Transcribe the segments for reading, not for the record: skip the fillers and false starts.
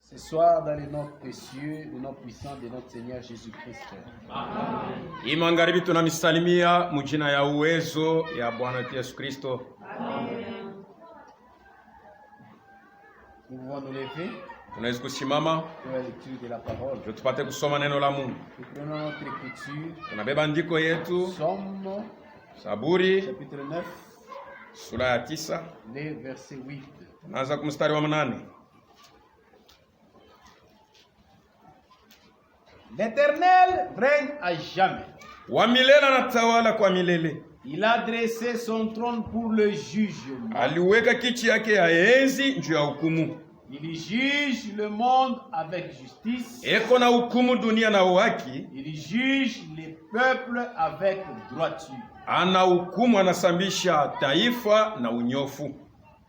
Ce soir, dans les noms précieux, le nom puissant de notre Seigneur Jésus-Christ. Amen. Imangaribi tunamisalimia mujina ya uwezo ya Bwana Yesu Kristo. Amen. Nous pouvons nous lever. Tunaweza kusimama pour la lecture de la parole. tupate kusoma neno la Mungu. Nous prenons notre écriture. Tunabeba andiko yetu. Somme Zaburi chapitre 9 sura ya 9 le verset 8. Tunaanza kumstari wa 8. L'Éternel règne à jamais. Wa milele anatawala kwa milele. Il a dressé son trône pour le jugement. Aliweka kiti yake ya enzi juu ya hukumu. Il juge le monde avec justice. Eko na hukumu dunia na haki. Il juge les peuples avec droiture. Ana hukumu, anasambisha taifa na unyofu.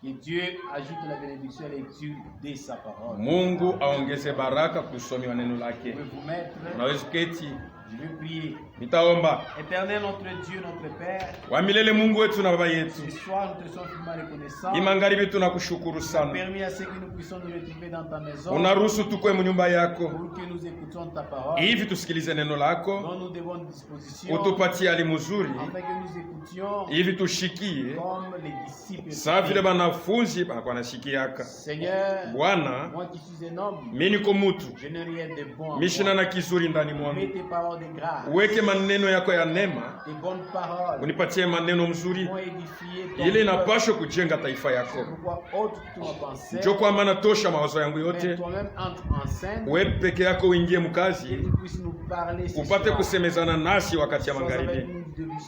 Que Dieu ajoute la bénédiction à la lecture de sa parole. Mungu aongeze baraka kusomi wa neno lake. Vous mettre. Unaweza keti. Je vais prier. Nitaomba. Éternel notre Dieu, notre Père. Wa milele Mungu wetu na baba yetu. Ce soir nous te sommes vraiment reconnaissants. Imangaribi tunakushukuru sana. Permis à ce que nous puissions nous retrouver dans ta maison. Unaruhusu tukue mnyumba yako. Pour que nous écoutions ta parole. Hivi tusikilize neno lako. Dont nous devons disposition. Utupatie hali mzuri. Afin que nous écoutions. Hivi tushikie. Comme les disciples. Sawa vile banafunzi banakuwa nashikiaka. Seigneur. Bwana. Moi qui suis un homme. Mimi niko mtu. Je n'ai rien de bon. Mishina na kizuri ndani mwangu. Mets tes paroles de grâce. Uweke maneno yako ya neema. Tes bonnes paroles. Unipatie maneno mzuri. Pour édifier ton Ile inapaswa kujenga taifa yako. Pourquoi autre tu m'as pensé. Njoo kwa maana tosha mawazo yangu yote. Toi-même entre en scène. Wewe peke yako uingie mkazi. Que tu puisses nous parler. Upate kusemezana nasi wakati ya magharibi.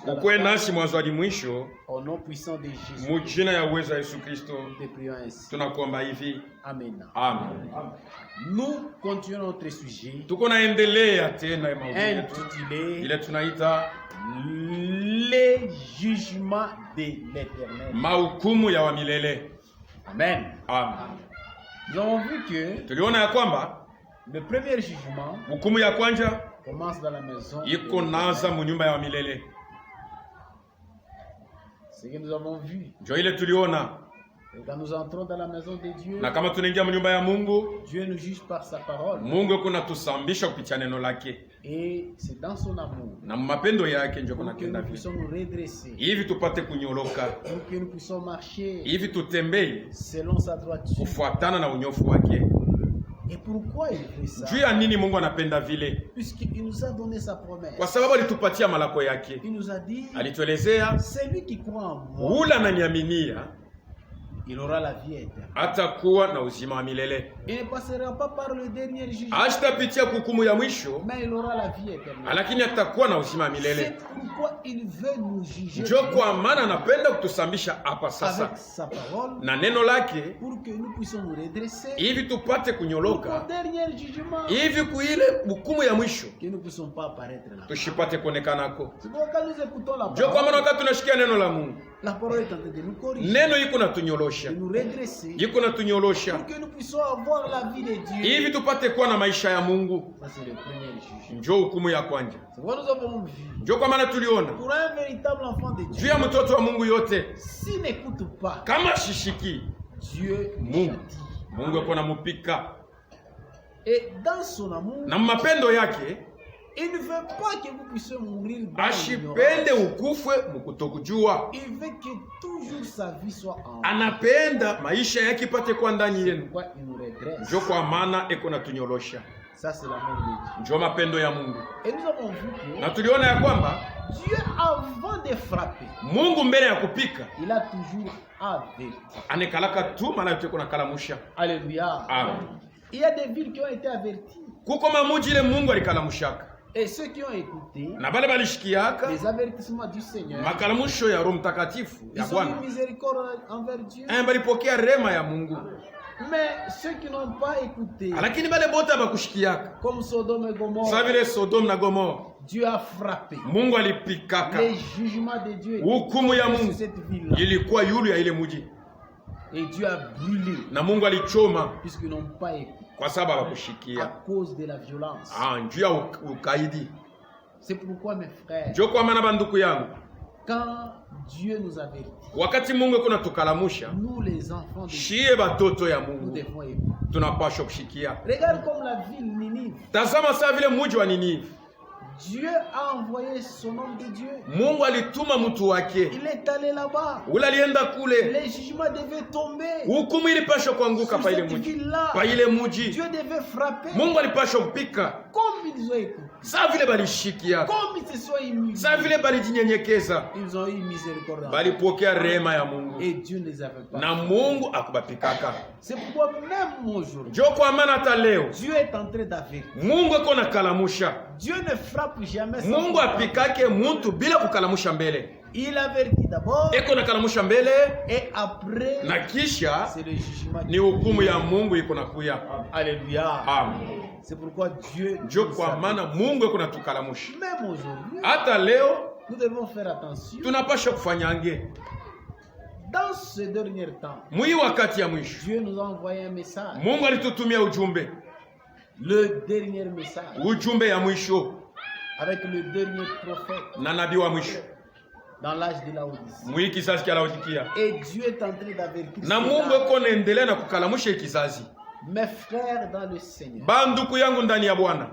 Ukue nasi mwanzo hadi mwisho. Au nom puissant de Jésus. Mujina ya uwezo wa Yesu Kristo. Te prions ainsi. Tunakuomba hivi. Amen. Amen. Nous continuons notre sujet. Tuko naendelea tena maudhui yetu. Intitulé Ile tunaita les jugements de l'Éternel. mahukumu ya wa milele. Amen. Amen. Nous avons vu que Tuliona ya kwamba le premier jugement hukumu ya kwanza commence dans la maison. iko naza mu nyumba ya wa milele. Ce que nous avons vu. Ndio ile tuliona. Et quand nous entrons dans la maison de Dieu, Na kama tunaingia mu nyumba ya Mungu, Dieu nous juge par sa parole. Mungu kuna tusambisha kupitia neno lake. Et c'est dans son amour. Na mapendo yake ndio Pour kuna que tenda nous vile. puissions nous redresser. Hivi tupate kunyoloka. Pour que nous puissions marcher Hivi tutembee selon sa droiture. kufuatana na unyofu wake. Et pourquoi il fait ça? Juu ya nini Mungu anapenda vile? Puisqu'il nous a donné sa promesse. Kwa sababu alitupatia malako yake. Il nous a dit, Alituelezea celui qui croit en moi, ula ananiaminia il aura la vie éternelle. atakuwa na uzima wa milele. Il ne passera pas par le dernier jugement, Hatapitia hukumu ya mwisho, mais il aura la vie éternelle. lakini atakuwa na uzima wa milele. C'est pourquoi il veut nous juger Ndio kwa maana anapenda kutusambisha hapa sasa avec sa parole, na neno lake, pour que nous puissions nous redresser hivi tupate au kunyoloka, dernier jugement, hivi kuile hukumu ya mwisho que nous ne puissions pas apparaître là. tushipate kuonekanako. C'est pourquoi quand nous écoutons la Ndio kwa maana parole, wakati tunashikia neno la Mungu, la parole est en train de nous corriger, neno iko natunyolosha, de nous redresser, iko natunyolosha pour que nous puissions avoir la vie de Dieu. hivi tupate kuwa na maisha ya Mungu. Ça c'est le premier jugement. Ndio hukumu ya kwanza. C'est pourquoi nous avons vu. Ndio kwa maana tuliona Pour un véritable enfant de juu Dieu, ya mtoto wa Mungu yote, s'il n'écoute pas, kama shishiki Dieu Mungu, châtie. Mungu yuko anamupika Et dans son amour, na mapendo yake, il ne veut pas que vous puissiez mourir dans ashipende l'ignorance. ukufe mukutokujua. Il veut que toujours sa vie soit en Anapenda maisha yake ipate kwa ndani yenu. pourquoi il nous redresse. Ndio kwa maana eko natunyolosha. Ça c'est l'amour de Dieu. Ndio mapendo ya Mungu. Et nous avons vu que Na tuliona ya kwamba Dieu, avant de frapper, Mungu mbele ya kupika il a toujours averti. anekalaka tu mara yote kuna kalamusha. Alléluia. Amen. Il y a des villes qui ont été averties. Kuko mamuji ile Mungu alikalamushaka. Et ceux qui ont écouté Na bale balishikiaka les avertissements du Seigneur, makalamusho ya Roho Mtakatifu ya ils ont Bwana. eu miséricorde envers Dieu. Balipokea rema ya Mungu. Mais ceux qui n'ont pas écouté, Lakini bale bote abakushikiaka. comme Sodome et Sa Gomorrhe, vile Sodom na Gomora. Dieu a frappé. Mungu alipikaka. Les jugements de Dieu Hukumu ya sur Mungu cette ville-là. ilikuwa yulu ya ile muji. Et Dieu a brûlé, Na Mungu alichoma puisqu'ils n'ont pas écouté, kwa sababu à abakushikia. cause de la violence. Njuu ya ukaidi. C'est pourquoi, mes frères, Ndio kwa maana banduku yangu, Quand Dieu nous avertit, wakati Mungu yuko natukalamusha, nous les enfants de Dieu, shie batoto ya nous Mungu devons écouter. tunapaswa kushikia. Regarde comme la ville Ninive. Tazama saa vile mji wa Ninive, Dieu a envoyé son homme de Dieu. Mungu alituma mtu wake, Il est allé là-bas. ule alienda kule, Les jugements devaient tomber. hukumu ilipaswa kuanguka Sur pa ile cette mji, ville-là, pa ile mji. Dieu devait frapper. Mungu alipaswa kupika Comme ils ont écouté, saa vile balishikia, comme ils se sont humiliés, saa vile balijinyenyekeza, ils ont eu miséricorde. balipokea rehema ya Mungu Et Dieu ne les avait pas. na Mungu akubapikaka. C'est pourquoi même aujourd'hui, Jo kwa maana hata leo Dieu est en train d'avertir. Mungu eko nakalamusha. Dieu ne frappe jamais sans Mungu frapper. apikake muntu bila kukalamusha mbele, Il avertit d'abord eko nakalamusha mbele et après, na kisha c'est le jugement. ni hukumu ya Mungu iko nakuya. Alléluia. Amen. C'est pourquoi Dieu Jo nous kwa avertit. maana Mungu eko natukalamusha. Même aujourd'hui, Hata leo nous devons faire attention. tunapasha kufanyange. Dans ce dernier temps, Mwi wakati ya mwisho Dieu nous a envoyé un message. Mungu alitutumia ujumbe, Le dernier message ujumbe ya mwisho avec le dernier prophète na nabii wa mwisho dans l'âge de la Odyssée. mwi kizazi kya Laodikia. Et Dieu est en train d'avertir Na Mungu cela. eko naendelea na kukalamusha kizazi. Mes frères dans le Seigneur, Banduku yangu ndani ya Bwana,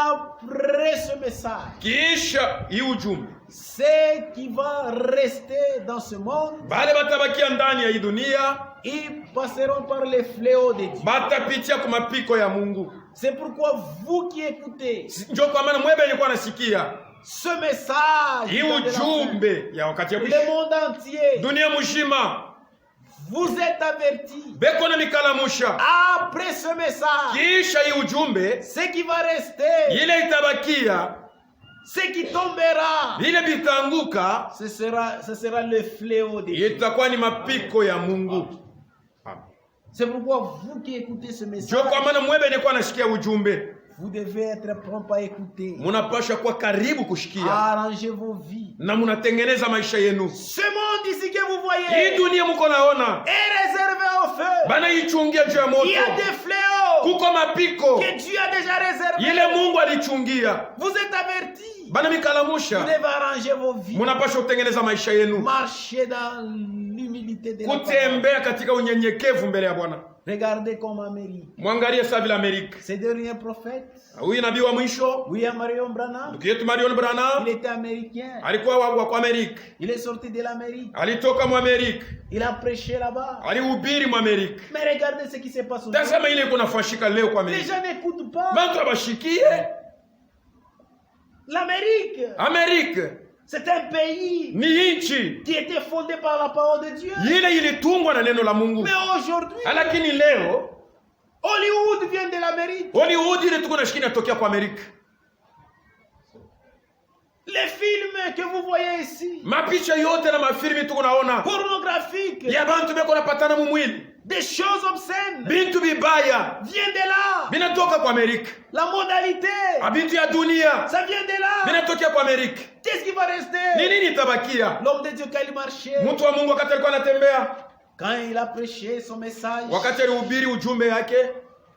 après ce message, kisha hii ujumbe ceux qui vont rester dans ce monde, bale batabakia ndani ya hii dunia ils passeront par les fléaux de Dieu. batapitia kwa mapiko ya Mungu. C'est pourquoi vous qui écoutez Njo kwa maana mwebe yenye kwa nasikia ce message hii de la fin, ujumbe ya wakati ya le mwisho, monde entier, dunia mzima vous êtes avertis. beko na mikalamusha. Après ce message, Kisha hii ujumbe ce qui va rester, ile itabakia, ce qui tombera, ile bitanguka, ce sera le fléau de Dieu. itakuwa ni mapiko ya Mungu. C'est pourquoi vous qui écoutez ce message, Njo kwa maana mwebe yenye kwa nasikia ujumbe, vous devez être prompt à écouter. munapasha kuwa karibu kushikia Arrangez vos vies. na munatengeneza maisha yenu. Ce monde ici que vous Hii voyez dunia muko naona est réservé au feu. bana ichungia juu ya moto, Il y a des fléaux kuko mapiko que Dieu a déjà réservés. ile Mungu alichungia. Vous êtes avertis. Bana Vous mikalamusha, devez arranger vos vies. munapasha kutengeneza maisha yenu, Marchez dans l'humilité de la parole. kutembea katika unyenyekevu mbele ya Bwana. Regardez comme Amérique. Mwangalie saa vile Amerika, Ces derniers prophètes, huyu nabii wa mwisho William Marion Branham, ndugu yetu Marion Branham il était américain. alikuwa wa kwa Amerika, Il est sorti de l'Amérique. alitoka mu Amerika, Il a prêché là-bas. alihubiri mu Amerika. Mais regardez ce qui se passe aujourd'hui. Tazama ile iko nafashika leo kwa Les Amerika, gens n'écoutent pas. bantu abashikie. L'Amérique, Amerika c'est un pays ni nchi qui était fondé par la parole de Dieu. ile ilitungwa na neno la Mungu, Mais aujourd'hui, lakini leo Hollywood vient de l'Amérique. Hollywood ile tuko nashikini natokea kwa Amerika. Les films que vous voyez ici, Mapicha yote na mafilmi tuko naona pornographiques, ya bantu beko napatana mu mwili, des choses obscènes, bintu bibaya viennent de là. binatoka kwa Amerika. La modalité, Bintu ya dunia ça vient de là. binatokea kwa Amerika. Qu'est-ce qui va Ni rester? nini itabakia? L'homme de Dieu, quand il marchait, Mtu wa Mungu wakati alikuwa anatembea, quand il a prêché son message, wakati alihubiri ujumbe yake,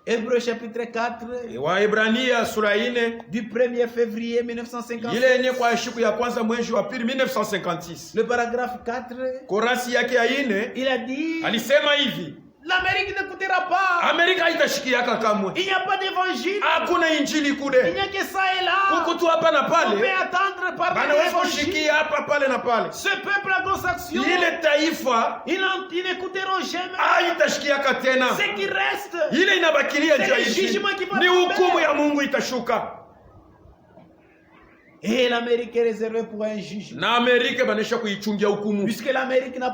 Hébreux chapitre 4, Waebrania sura 4, du 1er février 1956, ile yenye kwa siku ya kwanza mwezi wa pili 1956, le paragraphe 4, korasi yake ya 4 il a dit, alisema hivi: l'Amérique n'écoutera pas. Amerika haitashikiaka kamwe, Il n'y a pas d'évangile. hakuna injili Il n'y kule, a que ça et là. kuko tu hapa na On peut pale, attendre par banaweza l'évangile. kushikia hapa pale na pale. Ce peuple anglo-saxon, Ile taifa ils n'écouteront jamais. haitashikiaka tena, Ce qui reste, ile inabakilia c'est juu ya le injili. jugement qui va Ni tomber. hukumu ya Mungu itashuka, Et l'Amérique est réservée pour un jugement. na Amerika banesha kuichungia hukumu, Puisque l'Amérique n'a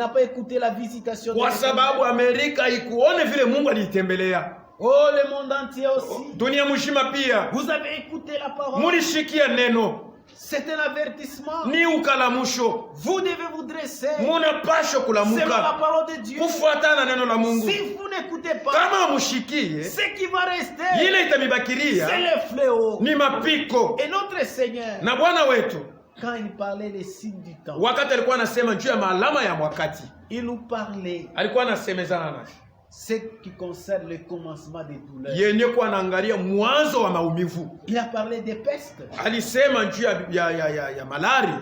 pas écouté la visitation de kwa l'Éternel. sababu Amerika haikuone vile Mungu aliitembelea. Oh, le monde entier aussi. Dunia mzima pia Vous avez écouté la parole. mulishikia neno, C'est un avertissement. ni ukalamusho. Vous devez vous dresser Munapasha selon la kulamuka parole de Dieu. kufuatana na neno la Mungu. Si vous n'écoutez pas, Kama mushikie, ce qui va rester, ile c'est itamibakiria le fléau. ni mapiko. Et notre Seigneur, Na Bwana wetu quand il parlait des signes du temps, wakati alikuwa anasema juu ya maalama ya wakati, il nous parlait alikuwa anasemezana nasi ce qui concerne le commencement des douleurs. yenye kuwa anaangalia mwanzo wa maumivu. Il a parlé des pestes. Alisema juu ya malari,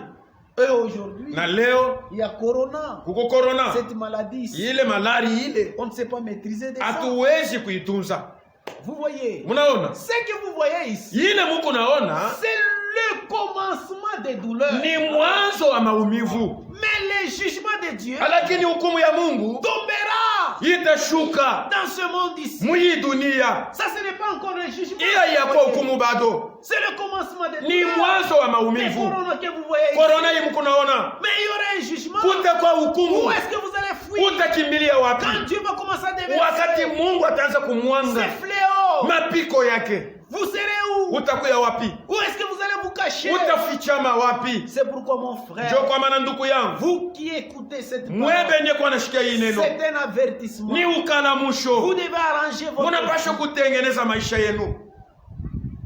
Et aujourd'hui, na leo il y a corona. kuko corona, Cette maladie, ile malari ile on ne sait pas maîtriser des ça. hatuwezi kuitunza. Vous voyez, Munaona ce que vous voyez ici, ile muko naona c'est le commencement des douleurs. ni mwanzo wa maumivu, Mais le jugement de Dieu lakini hukumu ya Mungu tombera itashuka dans ce monde ici. mwi dunia. Ça, ce n'est pas encore le jugement. Iya yako hukumu bado, C'est le commencement des ni douleurs. mwanzo wa Le maumivu. corona que vous voyez ici. Korona hii mko naona, Mais il y aura un jugement. kutakuwa Où hukumu. est-ce que vous allez fuir? Utakimbilia wapi Quand Dieu va commencer à wakati déverser Mungu ataanza kumwanga ces fléaux, mapiko yake? vous serez où? Utakuya wapi? Où est-ce que vous allez vous cacher? Utafichama wapi? C'est pourquoi mon frère, Njo kwa maana ndugu yangu, vous qui écoutez cette parole, mwebe ndiye kwa nashikia hii neno, c'est un avertissement. ni Vous ukalamusho. devez arranger votre Munapasha vie, kutengeneza maisha yenu,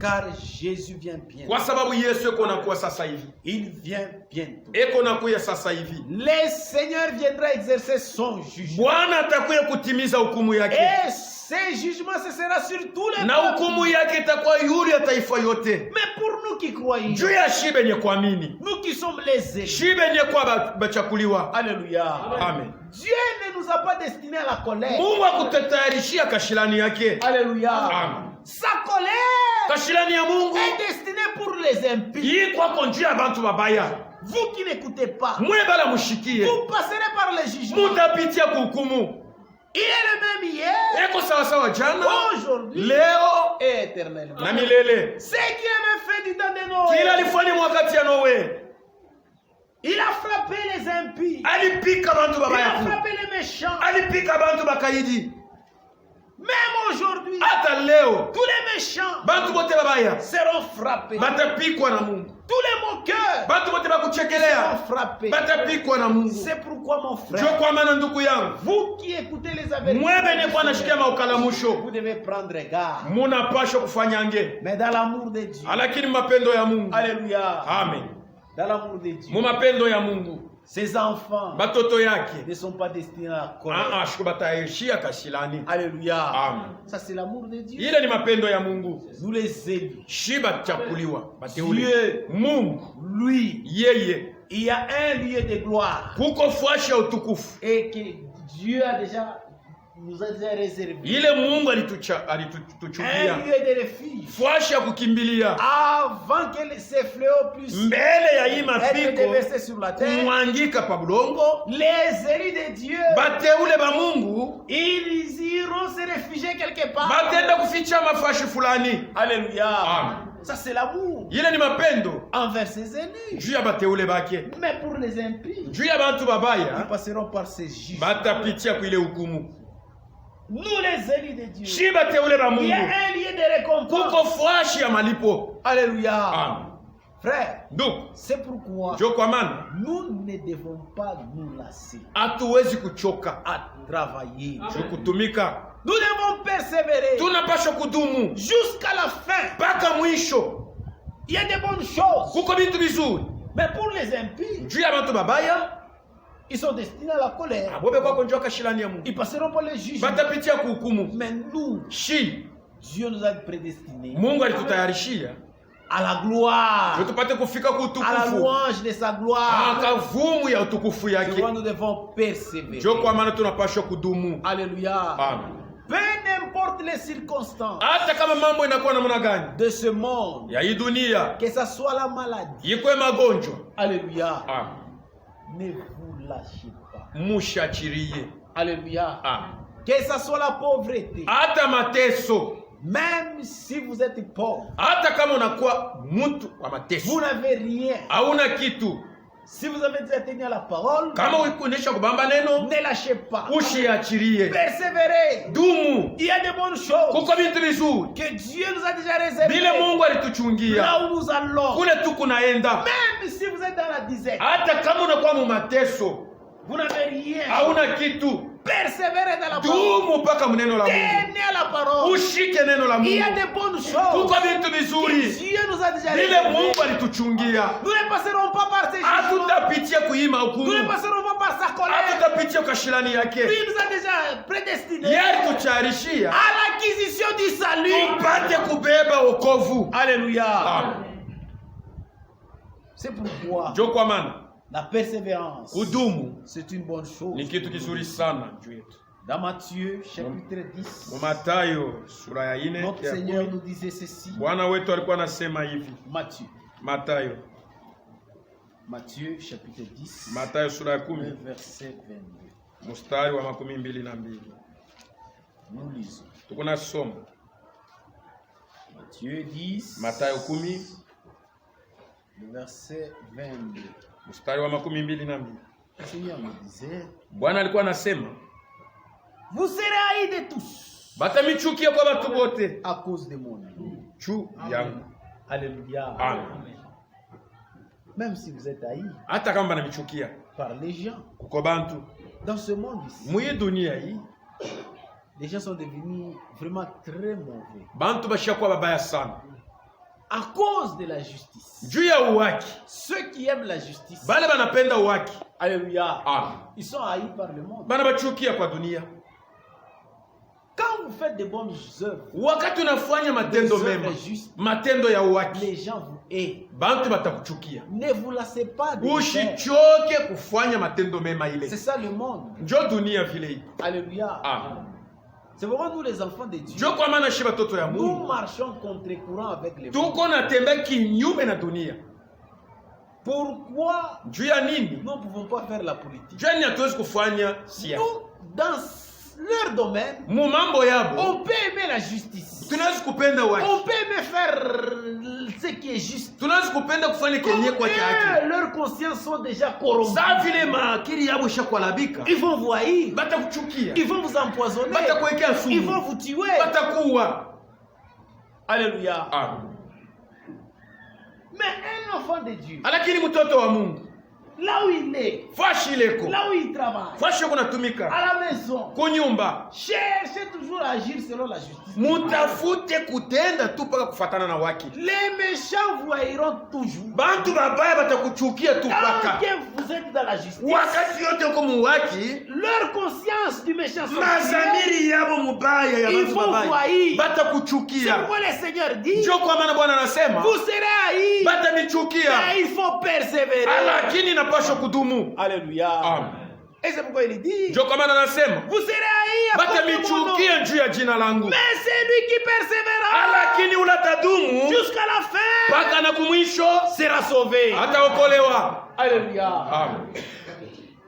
car Jésus vient bientôt. kwa sababu Yesu eko nakuwa sasa hivi, Il vient bientôt. eko nakuya sasa hivi. Le Seigneur viendra exercer son jugement. Bwana atakuya kutimiza hukumu yake, Et ce jugement, ce sera sur tous les na peuples. hukumu yake itakuwa yuri ya taifa yote, Mais pour nous qui croyons, juu ya shibe nye kuamini, nous qui sommes les élus, shibe nye kwa bachakuliwa. alléluia. Amen. Dieu ne nous a pas destinés à la colère. Mungu akutayarishia kashilani yake. Alléluia. Amen. Sa colère Kashilani ya Mungu est destinée pour les impies. hii kwako njia ya bantu babaya, Vous qui n'écoutez pas, mwe bala mushikie, vous passerez par les jugements. mutapitia kuhukumu. Il est le même hier, Eko sawasawa jana, aujourd'hui leo et éternellement. na milele. Ce qui avait fait du temps de Kila Noé, alifanya wakati ya Noe, il a frappé les impies. alipika bantu Il a babaya, frappé les méchants. alipika bantu bakaidi. Même aujourd'hui, Hata leo tous les méchants bantu bote babaya seront frappés. batapikwa na Mungu, Tous les moqueurs bantu bote seront bakuchekelea frappés. batapikwa na Mungu. C'est pourquoi mon Njo frère, kwa maana ndugu yangu, vous qui écoutez les mwebe avertissements, ne kwa nashikia maukalamusho, vous devez prendre garde. munapashwa kufanyange, Mais dans l'amour de Dieu, lakini mapendo ya Mungu. alléluia, Amen. dans l'amour de Dieu, Mu mapendo ya Mungu, ces enfants batoto yake ne sont pas destinés à la colère. shiko bataishia kashilani. Alléluia. Amen. Ça c'est l'amour de Dieu. Ile ni mapendo ya Mungu. Nous les élus. Shiba chakuliwa bateule. Dieu, Mungu lui, yeye il y a un lieu de gloire kuko fwashi ya utukufu. et que Dieu a déjà nous a déjà réservé. Ile Mungu Un alituchukia lieu de refuge fwashi ya kukimbilia avant que ces fléaux puissent mbele ya hii être mapiko déversés sur la terre. kumwangika pa bulongo. Les élus de Dieu, Bateule ba Mungu ils iront se réfugier quelque part. batenda kuficha mafashi fulani. Alléluia. Amen. Ça c'est l'amour Ile ni mapendo envers ses élus. juu ya bateule bake, Mais pour les impies, juu ya bantu ils babaya passeront par ces juges. batapitia kuile hukumu. Nous les élus de Dieu, Shi bateule ba il y a Mungu un lieu de kuko récompense. fwashi ya malipo. Alléluia. Amen. Frère, Ndugu, c'est pourquoi njo kwa maana nous ne devons pas nous lasser hatuwezi kuchoka à travailler. juu kutumika, Nous devons persévérer tunapaswa kudumu jusqu'à la fin. mpaka mwisho. Il y a des bonnes choses. Kuko bintu bizuri Mais pour les impies, juu ya bantu babaya, ils sont destinés à la colère. abobe kwako njo kashilani ya Mungu Ils passeront par les jugements. batapitia kuhukumu. Mais nous, Shi Dieu nous a prédestinés Mungu alitutayarishia à la gloire, ndio tupate kufika ku à la utukufu, louange de sa gloire. kavumu ya utukufu C'est yake. pourquoi nous devons persévérer. Njo kwa maana tunapaswa kudumu. Alléluia. Amen. Peu n'importe les circonstances Hata kama mambo inakuwa namna gani de ce monde, ya hii dunia, que ça soit la maladie. ikwe magonjwa, Alléluia. Amen, Ne vous lâchez pas. mushachirie. Alléluia. Amen. Que ça soit la pauvreté. Hata mateso, Même si vous êtes pauvre, hata kama unakuwa mtu wa mateso, vous n'avez rien. hauna kitu, Si vous avez déjà tenu à la parole, kama ukuonesha kubamba neno, ne lâchez pas. ushiachirie, Persévérez. dumu. Il y a de bonnes choses Kuko vitu vizuri que Dieu nous a déjà réservées. vile Mungu alituchungia Là où nous allons. kule tu kunaenda. Même si vous êtes dans la disette, Hata kama unakuwa mu mateso, vous n'avez rien. hauna kitu, Persévérez dans la parole. dumu mpaka mneno la Mungu, Tenez à la parole. ushike neno la Il y a Mungu. de bonnes choses Kuko vitu que vizuri Dieu nous a déjà vile réservées. Mungu alituchungia. Nous ne passerons pas par ces jugements. Hatutapitia kuima Nous ne hukumu, passerons pas par sa colère. hatutapitia kashilani Lui yake. nous a déjà prédestinés Yeye alitutayarishia à l'acquisition du salut. tupate kubeba wokovu. Alléluia. Amen. C'est pourquoi Njo kwa maana La persévérance, kudumu c'est une bonne chose. ni kitu kizuri sana juu yetu. Dans Matthieu chapitre 10, Matayo sura ya 4 notre Seigneur nous disait ceci. Bwana wetu alikuwa anasema hivi. Matthieu Matayo chapitre 10, Matayo sura ya 10 verset 22. mstari wa 22. Nous lisons. Tuko nasoma Matthieu 10, Matayo 10 le verset 22. mstari wa 22. Le Seigneur nous disait, Bwana alikuwa anasema, vous serez haïs de tous batamichukia kwa watu wote à cause de mon nom. juu yangu. Alléluia. Amen. Même si vous êtes haïs Hata kama banamichukia par les gens, kuko bantu dans ce monde ici, mwi dunia hii, les gens sont devenus vraiment très mauvais bantu bashakuwa babaya sana à cause de la justice. juu ya uwaki. Ceux qui aiment la justice, Bale banapenda uwaki, alléluia, Amen, ils sont haïs par le monde. banabachukia kwa dunia. Quand vous faites de bonnes œuvres, Wakati unafanya matendo des mema, œuvres justes, matendo ya uwaki, les gens vous haïssent. bantu batakuchukia. Ne vous lassez pas de le faire. Ushichoke kufanya matendo mema ile. C'est ça le monde. Njo dunia vile iko. Alléluia. Amen. C'est pourquoi nous les enfants de Dieu, Njo kwa maana shi batoto ya nous Mungu marchons contre courant avec les monde. tuko natembea kinyume na dunia. Pourquoi Juu ya nini? nous ne pouvons pas faire la politique? Juu ya nini hatuwezi kufanya siasa? Nous, dans leur domaine, Mu mambo yabo on peut aimer la justice. tunaweza kupenda On waki, peut aimer faire ce qui est juste. tunaweza kupenda kufanya Comme kenye kwa haki. eux, leurs consciences sont déjà corrompues. Saa vile maakili yabo ishakwalabika, Ils vont vous haïr. batakuchukia, Ils vont vous empoisonner. batakuwekea Ils vont sumu, vous tuer. batakuwa. Alléluia. Amen. Mais un enfant de Dieu, Lakini mtoto wa Mungu là où il est, fashi leko, là où il travaille, fashi kunatumika à la maison, kunyumba, cherchez toujours à agir selon la justice. mutafute kutenda tu paka kufatana na waki. Les méchants vous haïront toujours. Bantu babaya batakuchukia tu Tant paka que vous êtes dans la justice, wakati yote uko muwaki, leur conscience du méchant sont mazamiri yabo mubaya ya Ils bantu vont babaya vous haïr. C'est batakuchukia. pourquoi le Seigneur dit, Njo kwa maana Bwana anasema vous serez haïs, batanichukia, mais il faut persévérer. lakini napaswa kudumu. Alléluia. Amen. Et c'est pourquoi il dit, Njo kwa maana anasema vous serez haïs à cause de mon nom, batanichukia juu ya jina langu, mais c'est lui qui persévérera lakini ulatadumu jusqu'à la fin mpaka na kumwisho sera sauvé. ataokolewa. Alléluia. Amen.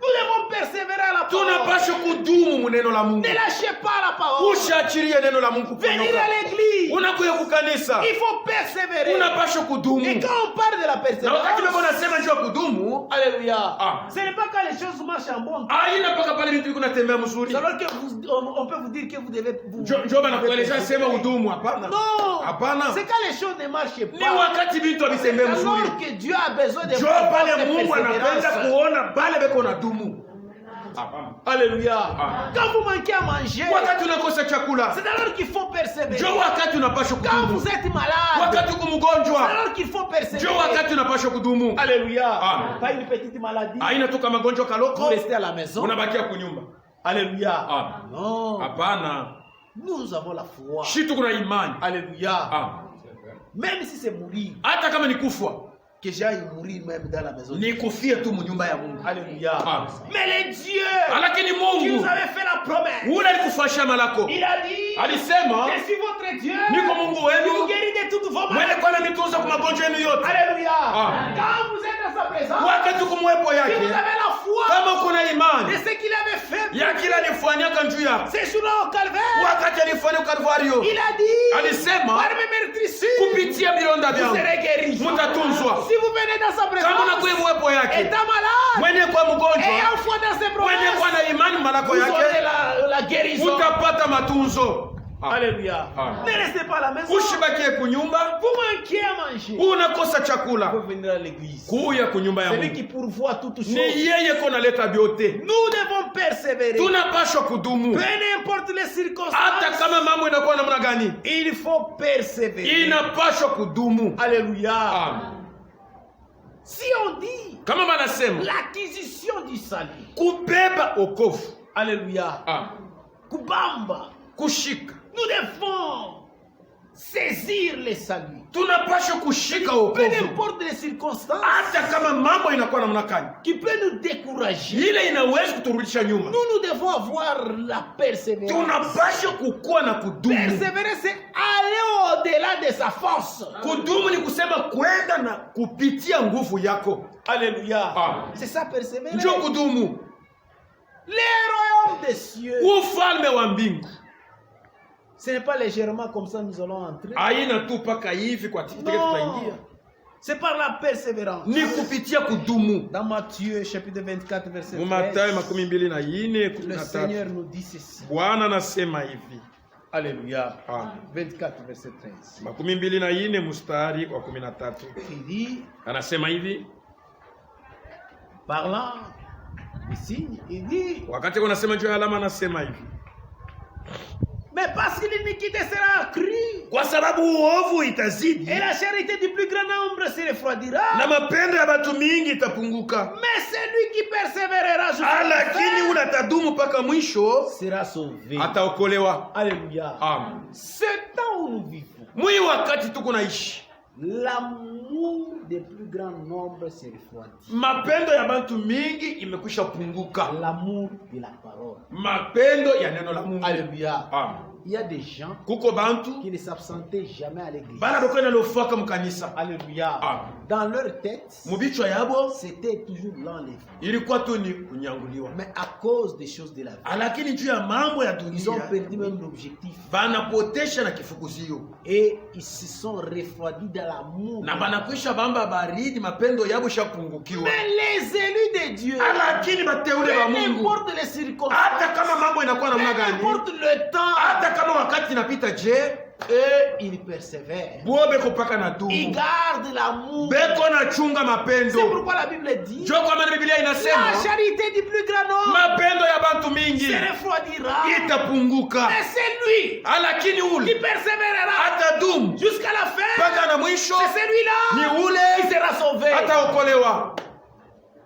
Nous devons persévérer à la parole. Tunapaswa kudumu muneno la Mungu. Ne lâchez pas la parole. Ushachirie neno la Mungu Venir kuondoka. à l'église. Unakuya kukanisa, Il faut persévérer. unapaswa kudumu. Et quand on parle de la Na wakati persévérance, Baba anasema juu ya kudumu, alléluia, Ah. ce n'est pas quand les choses marchent en bon temps. haina mpaka pale vitu viko natembea mzuri. C'est alors que on peut vous dire que vous devez vous. Njo banakueleza sema udumu. Hapana, Non. hapana. C'est quand les choses ne marchent Ni pas. wakati vitu havitembee mzuri, Alors que Dieu a besoin de njo voir pale votre Mungu anapenda persévérance. kuona bale beko na dumu. Alléluia. Ah. Quand vous manquez à manger, Wakati unakosa chakula, c'est alors qu'il faut persévérer. njo wakati unapaswa Quand kudumu. vous êtes malade, Wakati uko c'est mgonjwa, alors qu'il faut njo persévérer. wakati unapaswa kudumu. Alléluia. Ah. Pas une petite maladie. Haina tu kama gonjwa Vous kaloko, restez à la maison. unabakia kunyumba. Alléluia. Ah. Non. Hapana, Nous avons la foi. shi tuko na imani. Alléluia. Ah. Même si c'est mourir, Hata kama ni kufa, que j'aille mourir même dans la maison. ni kufia tu munyumba ya Mungu. Alléluia. Ah. Mais les dieux Lakini qui nous Mungu avait fait la promesse, ule alikufashia malako, il a dit alisema que si votre Dieu niko Mungu qui vous wenu guérit de toutes vos mwenye maladies. kwa nitunza kwa magonjwa yenu yote. Alléluia. Ah. Quand vous êtes dans sa présence, Wakati kumwepo si yake, vous avez la foi kama uko na de imani ce qu'il avait fait, ya kila alifanyaka juu yako, ces jours-là au calvaire, wakati alifanya Kalvario, il a dit alisema par mes meurtrissures, kupitia bilonda vous vyangu serez guéris. mtatunzwa. Si vous venez dans sa Kama présence, unakuwa mwepo yake, étant malade, mwenye kwa mgonjwa, ayant foi dans ses mwenye kwa promesses, na imani malako vous aurez yake, la guérison. utapata matunzo. Alléluia. Ah. Ne restez pas à la maison. Ushibakie kunyumba, Vous manquez à manger. unakosa Vous chakula, pouvez venir à l'église. kuya kunyumba ya C'est lui Mungu. qui pourvoit toutes Ni choses. yeye ko naleta vyote. Nous devons persévérer. Tunapaswa kudumu Peu importe les hata circonstances, kama mambo inakuwa namna gani, il faut persévérer. inapaswa kudumu. Alléluia. Amen. Si on dit Kama banasema l'acquisition du salut, kubeba okovu, alléluia, ah, kubamba, kushika, nous devons saisir saisir les saluts. Tunapaswa kushika Peu wokovu importe les circonstances hata kama mambo inakuwa namna gani, qui peut nous décourager. ile inaweza kuturudisha nyuma. Nous devons avoir la persévérance. Tunapaswa kukua na kudumu. Persévérer, c'est aller au-delà de sa force. Kudumu ni kusema kwenda na kupitia nguvu yako. Alléluia. Ah. C'est ça, persévérer. Ndio kudumu. Les royaumes des cieux. Ufalme wa mbingu Ce n'est pas légèrement comme ça nous allons entrer. haina tu paka hivi kwa tikitike tutaingia, C'est par la persévérance. ni kupitia kudumu. Dans Matthieu chapitre 24 verset Mu Mathayo 13, 24:13 le Seigneur nous dit ceci. Bwana anasema hivi. Alléluia. Amen. 24 verset 13. 24 mstari wa 13 Il dit, anasema hivi, parlant des signes, il dit, wakati unasema juu ya alama, anasema hivi, mais parce que l'iniquité sera accrue kwa sababu uovu itazidi et la charité du plus grand nombre se refroidira, na mapendo ya watu mingi itapunguka, mais celui qui persévérera jusqu'à la lakini fin unatadumu mpaka mwisho sera sauvé. ataokolewa. Alléluia. Amen. Ce temps où nous vivons, Mwi wakati tuko naishi, l'amour des plus grands nombres se refroidit. mapendo ya watu mingi imekwisha punguka, L'amour de la parole. mapendo ya neno la Mungu. Alléluia. Amen. Il y a des gens Kuko bantu qui ne s'absentaient jamais à l'église. bana bako nalofaka mkanisa, Alléluia. Amen. Dans leur tête, mubichwa yabo c'était toujours l'enlèvement. ilikuwa tu ni kunyanguliwa, Mais à cause des choses de la vie, lakini juu ya mambo ya ils ont dunia perdu même l'objectif. banapotesha na kifukuzio Et ils se sont refroidis dans l'amour. na banakwisha bamba baridi, mapendo yabo shapungukiwa. Mais les élus de Dieu, Lakini bateule ba peu Mungu, importe les hata circonstances, kama mambo inakuwa namna peu gani, importe le temps, hata kama wakati inapita, je, eux, ils persévèrent. buo beko paka na Ils dumu, gardent l'amour. beko na chunga C'est mapendo. pourquoi la Bible dit, Jo kwa maana Biblia la inasema charité du plus grand nombre mapendo ya bantu mingi se refroidira. itapunguka, Mais c'est lui lakini qui ule persévérera atadumu jusqu'à la fin. mpaka na mwisho, C'est celui-là ni ule qui sera sauvé. ataokolewa.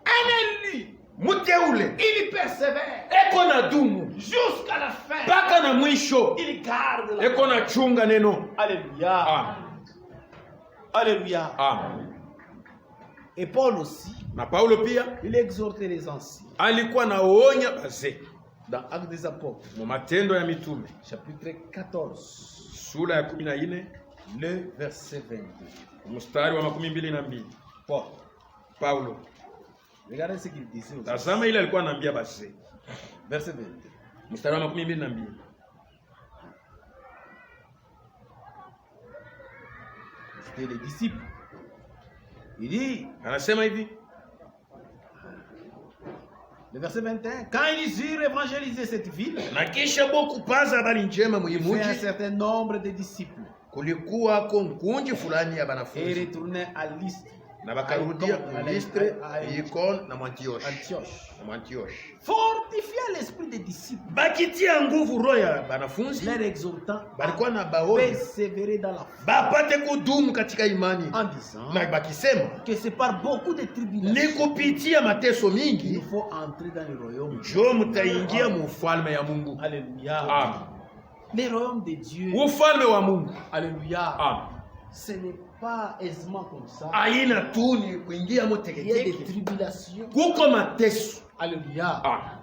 Un élu, Mteule il persévère eko na dumu jusqu'à la fin. mpaka na mwisho, Il garde la eko na chunga neno. Alléluia. Amen. Alléluia. Amen. Et Paul aussi, Na Paulo pia il exhortait les anciens. alikuwa naonya bazee Dans Actes des Apôtres, mu Matendo ya Mitume chapitre 14, sura ya 14 le verset 22. mstari wa 22. Paul, Paulo, regardez ce qu'il disait aussi. tazama ile alikuwa anaambia bazee, Verset 22. mstari wa 22. C'était les disciples. Il dit, Anasema hivi, le verset 21, quand ils eurent évangélisé cette ville, na kisha bo kupaza habari njema il fait un muimuji, certain nombre de disciples kulikuwa kunji fulani ya et banafunzi, retournaient à l'Istre, na bakarudia à Listre, à Ikon na Antioche. Antioche, Na Antioche fortifiant l'esprit des disciples, bakitia nguvu roho ya banafunzi, leur exhortant balikuwa na à baoni persévérer dans la foi, bapate kudumu katika imani, en disant na bakisema que c'est par beaucoup de ni tribulations kupitia mateso qu'il mingi faut entrer dans le royaume. njo mutaingia mu ufalme ya Mungu. Alléluia. Amen. Le royaume de Dieu. Ufalme wa Mungu. Alléluia. Amen. Ce n'est pas aisément comme ça. Aina tu ni kuingia mu Il y a des teketeke, tribulations. kuko mateso. Alléluia. Amen.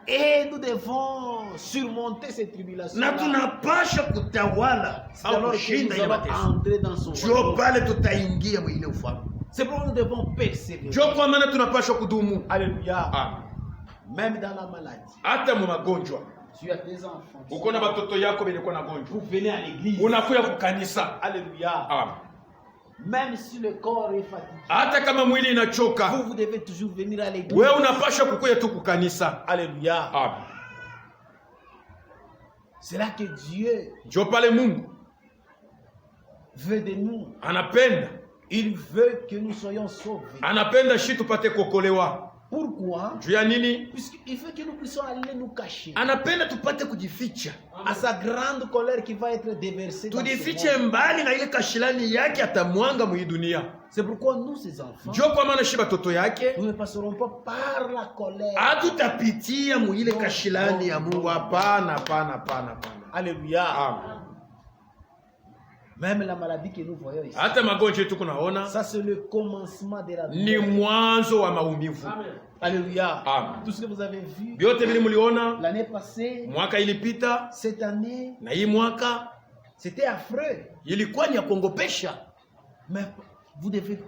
Et nous devons surmonter ces tribulations. Na tunapasha kutawala C'est au alors que kushinda nous ile allons mateso, entrer dans son njo royaume. pale tutaingia mu ile ufalme. C'est pourquoi nous devons persévérer. Njo kwa maana tunapasha kudumu. Alléluia. Amen. Même dans la maladie. Hata mu magonjwa, Tu as des enfants. uko na batoto yako benye na gonjwa, Vous venez à l'église. unakuya kukanisa. Alléluia. Amen. Même si le corps est fatigué. Hata kama mwili inachoka, Vous devez toujours venir à l'église. wewe unapasha kukuya tu kukanisa. Alléluia. Amen. C'est là que Dieu Njo pale Mungu veut de nous. anapenda, Il veut que nous soyons sauvés. anapenda shi tupate kuokolewa. Pourquoi? Juu ya nini? Puisqu'il veut que nous puissions aller nous cacher. Anapenda tupate kujificha, À sa grande colère qui va être déversée dans ce tujifiche monde. mbali na ile kashilani yake atamwanga mu hii dunia. C'est pourquoi nous, ces enfants, Njo kwa maana shi batoto yake nous ne passerons pas par la colère. hatutapitia mu ile kashilani ya Mungu. Hapana, hapana, hapana, hapana. Alléluia. Amen. Même la maladie que nous voyons ici. Hata magonjwa yetu kunaona Ça c'est le commencement de la ni douleur. mwanzo wa maumivu. Alléluia. Amen. Tout ce que vous avez vu Vyote vile mliona l'année passée, mwaka ilipita cette année, na hii mwaka c'était affreux. ilikuwa ni ya kuongopesha. Mais vous devez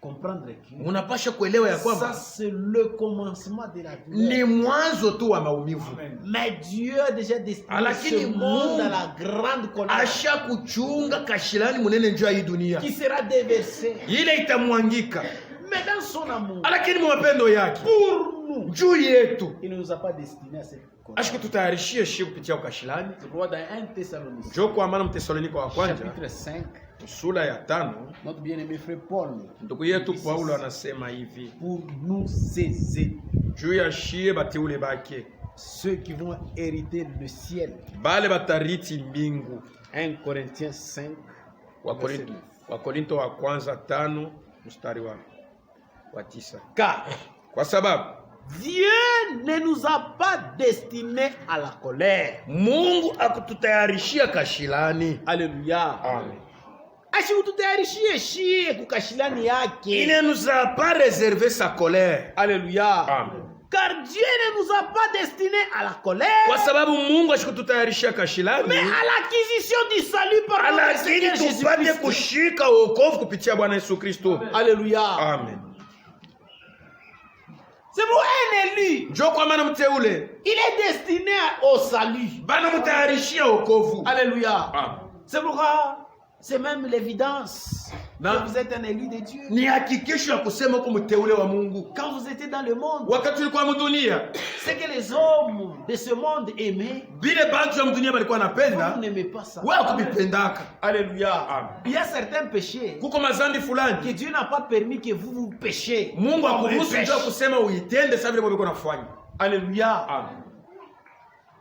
comprendre que Munapasha kuelewa ya ça kwamba c'est le commencement de la ni douleur. mwanzo tu wa maumivu. Mais Dieu a déjà destiné Lakini ce monde Mungu à la grande colère asha kuchunga kashilani munene njoo ya hii dunia. qui sera déversée. Ile itamwangika. Mais dans son amour, Lakini mapendo yake pour nous, juu yetu il ne nous a pas destinés à cette colère. ashike tutayarishie shi kupitia ukashilani. Je crois dans 1 Thessaloniciens, Njoo kwa maana Mtesalonika wa kwanza chapitre 5, sura ya 5 notre bien-aimé frère Paul, ndugu yetu Paulo anasema hivi pour nous ces juu ya shie bateule bake ceux qui vont hériter le ciel. bale batariti mbingu. 1 Corinthiens 5, Wakorinto wa kwanza 5 mstari wa 9. car Kwa sababu Dieu ne nous a pas destinés à la colère. Mungu akututayarishia kashilani. Alléluia. Amen. Asikututayarishie shie kukashilani yake. Il ne nous a pas réservé sa colère. Alléluia. Amen. Car Dieu ne nous a pas destinés à la colère, Kwa sababu Mungu ashikututayarishia kashilani, mais à l'acquisition du salut par notre Seigneur lakini tupate Jésus-Christ. kushika wokovu kupitia Bwana Yesu Kristo. Alléluia. Amen. C'est pour un élu. Njoo kwa maana mteule Il est destiné au salut. bana mtayarishia wokovu. Alléluia. Amen. C'est pourquoi c'est même l'évidence Non. que vous êtes un élu de Dieu. Ni hakikisho ya kusema uko mteule wa Mungu. Quand vous étiez dans le monde, Wakati ulikuwa mdunia, c'est que les hommes de ce monde aimaient. vile bantu ya mdunia balikuwa Vous napenda, n'aimez pas ça. wewe kupipendaka. Alléluia. Amen. Il y a certains péchés Kuko mazambi que fulani Dieu n'a pas permis que vous péchiez. Mungu Comme les akuruhusu pêches. njoo kusema uitende sasa vile bwana nafanya. Alléluia. Amen.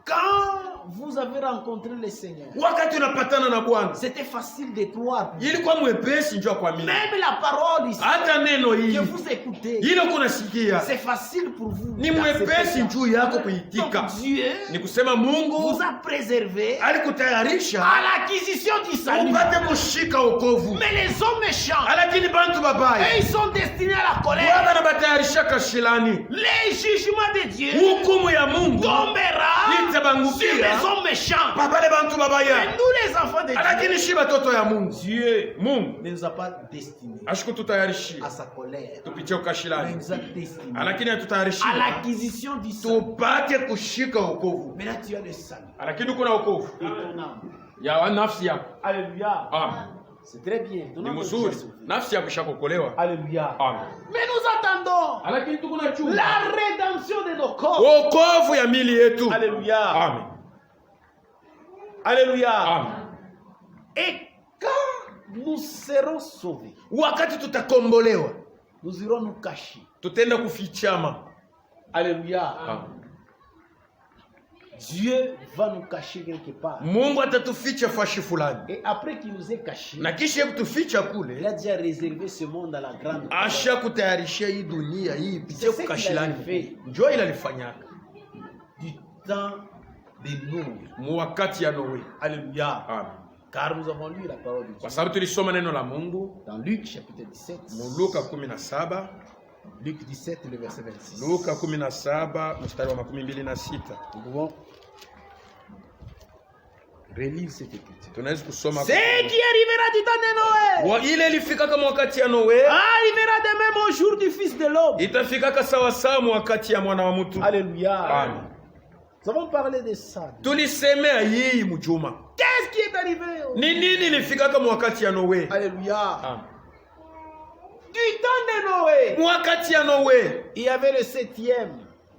Quand vous avez rencontré le Seigneur, Wakati unapatana na Bwana, c'était facile de croire. ilikuwa mwepesi njoo kuamini. Même la parole ici Hata neno que hili vous écoutez, ile kunasikia c'est facile pour vous. ni d'accepter mwepesi ça. juu yako kuitika. Donc Dieu Ni kusema Mungu vous a préservé alikutayarisha à l'acquisition du salut. upate kushika wokovu. Mais les hommes méchants, Lakini bantu eux, babaya ils sont destinés à la colère. Bwana anabatayarisha kashilani. Les jugements de Dieu Hukumu ya Mungu tombera sur itabangukia les hommes méchants. babale bantu Et babaya. nous, les enfants de Dieu, Lakini shi batoto ya Mungu. Dieu Mungu ne nous a pas destinés ashikututayarishia à sa colère. tupitie Mais il ukashilani. nous a destinés Lakini à atutayarishia l'acquisition du salut. tupate kushika wokovu. Maintenant, tu as le salut. Lakini kuna wokovu Et ton âme. ya nafsi yako. Alléluia. Amen. C'est très bien. Ton Ni âme est mzuri. sauvée. Nafsi yako ishakokolewa. Alléluia. Amen. Mais nous attendons Lakini tuko na chungu. la rédemption de nos corps. Wokovu ya mili yetu. Alléluia. Amen. Alléluia. Amen. Et quand nous serons sauvés, Wakati tutakombolewa, nous irons nous cacher. tutenda kufichama. Alléluia. Amen. Dieu va nous cacher quelque part. Mungu atatuficha fashi fulani. Et après qu'il nous ait cachés, Na kisha kutuficha il kule, a déjà réservé ce monde à la grande. asha kutayarishia hii dunia hii ipitie C'est ce kukashilani. qu'il a fait. Njoo ila alifanyaka Du temps de Noé. mu wakati ya Noe. Alléluia. Amen. Car nous avons lu la parole de Dieu Kwa sababu tulisoma neno la Mungu dans Luc chapitre 17. mu Luka 17, Luc 17, le verset 26. Luka 17 mstari wa 26. Nous pouvons relire cette écriture. Tunaweza kusoma Ce qui arrivera du temps de Noé wa ile ilifika kama wakati ya Noe, arrivera de même au jour du Fils de l'homme. itafikaka sawa sawa mu wakati ya mwana wa mtu. Alléluia. Amen. Nous avons parlé de ça. Tulisemea hii mjuma. Qu'est-ce qui est arrivé? Ni nini ilifika kama wakati ya Noe? Alléluia. Amen. Du temps de Noé, Wakati ya Noe il y avait le 7e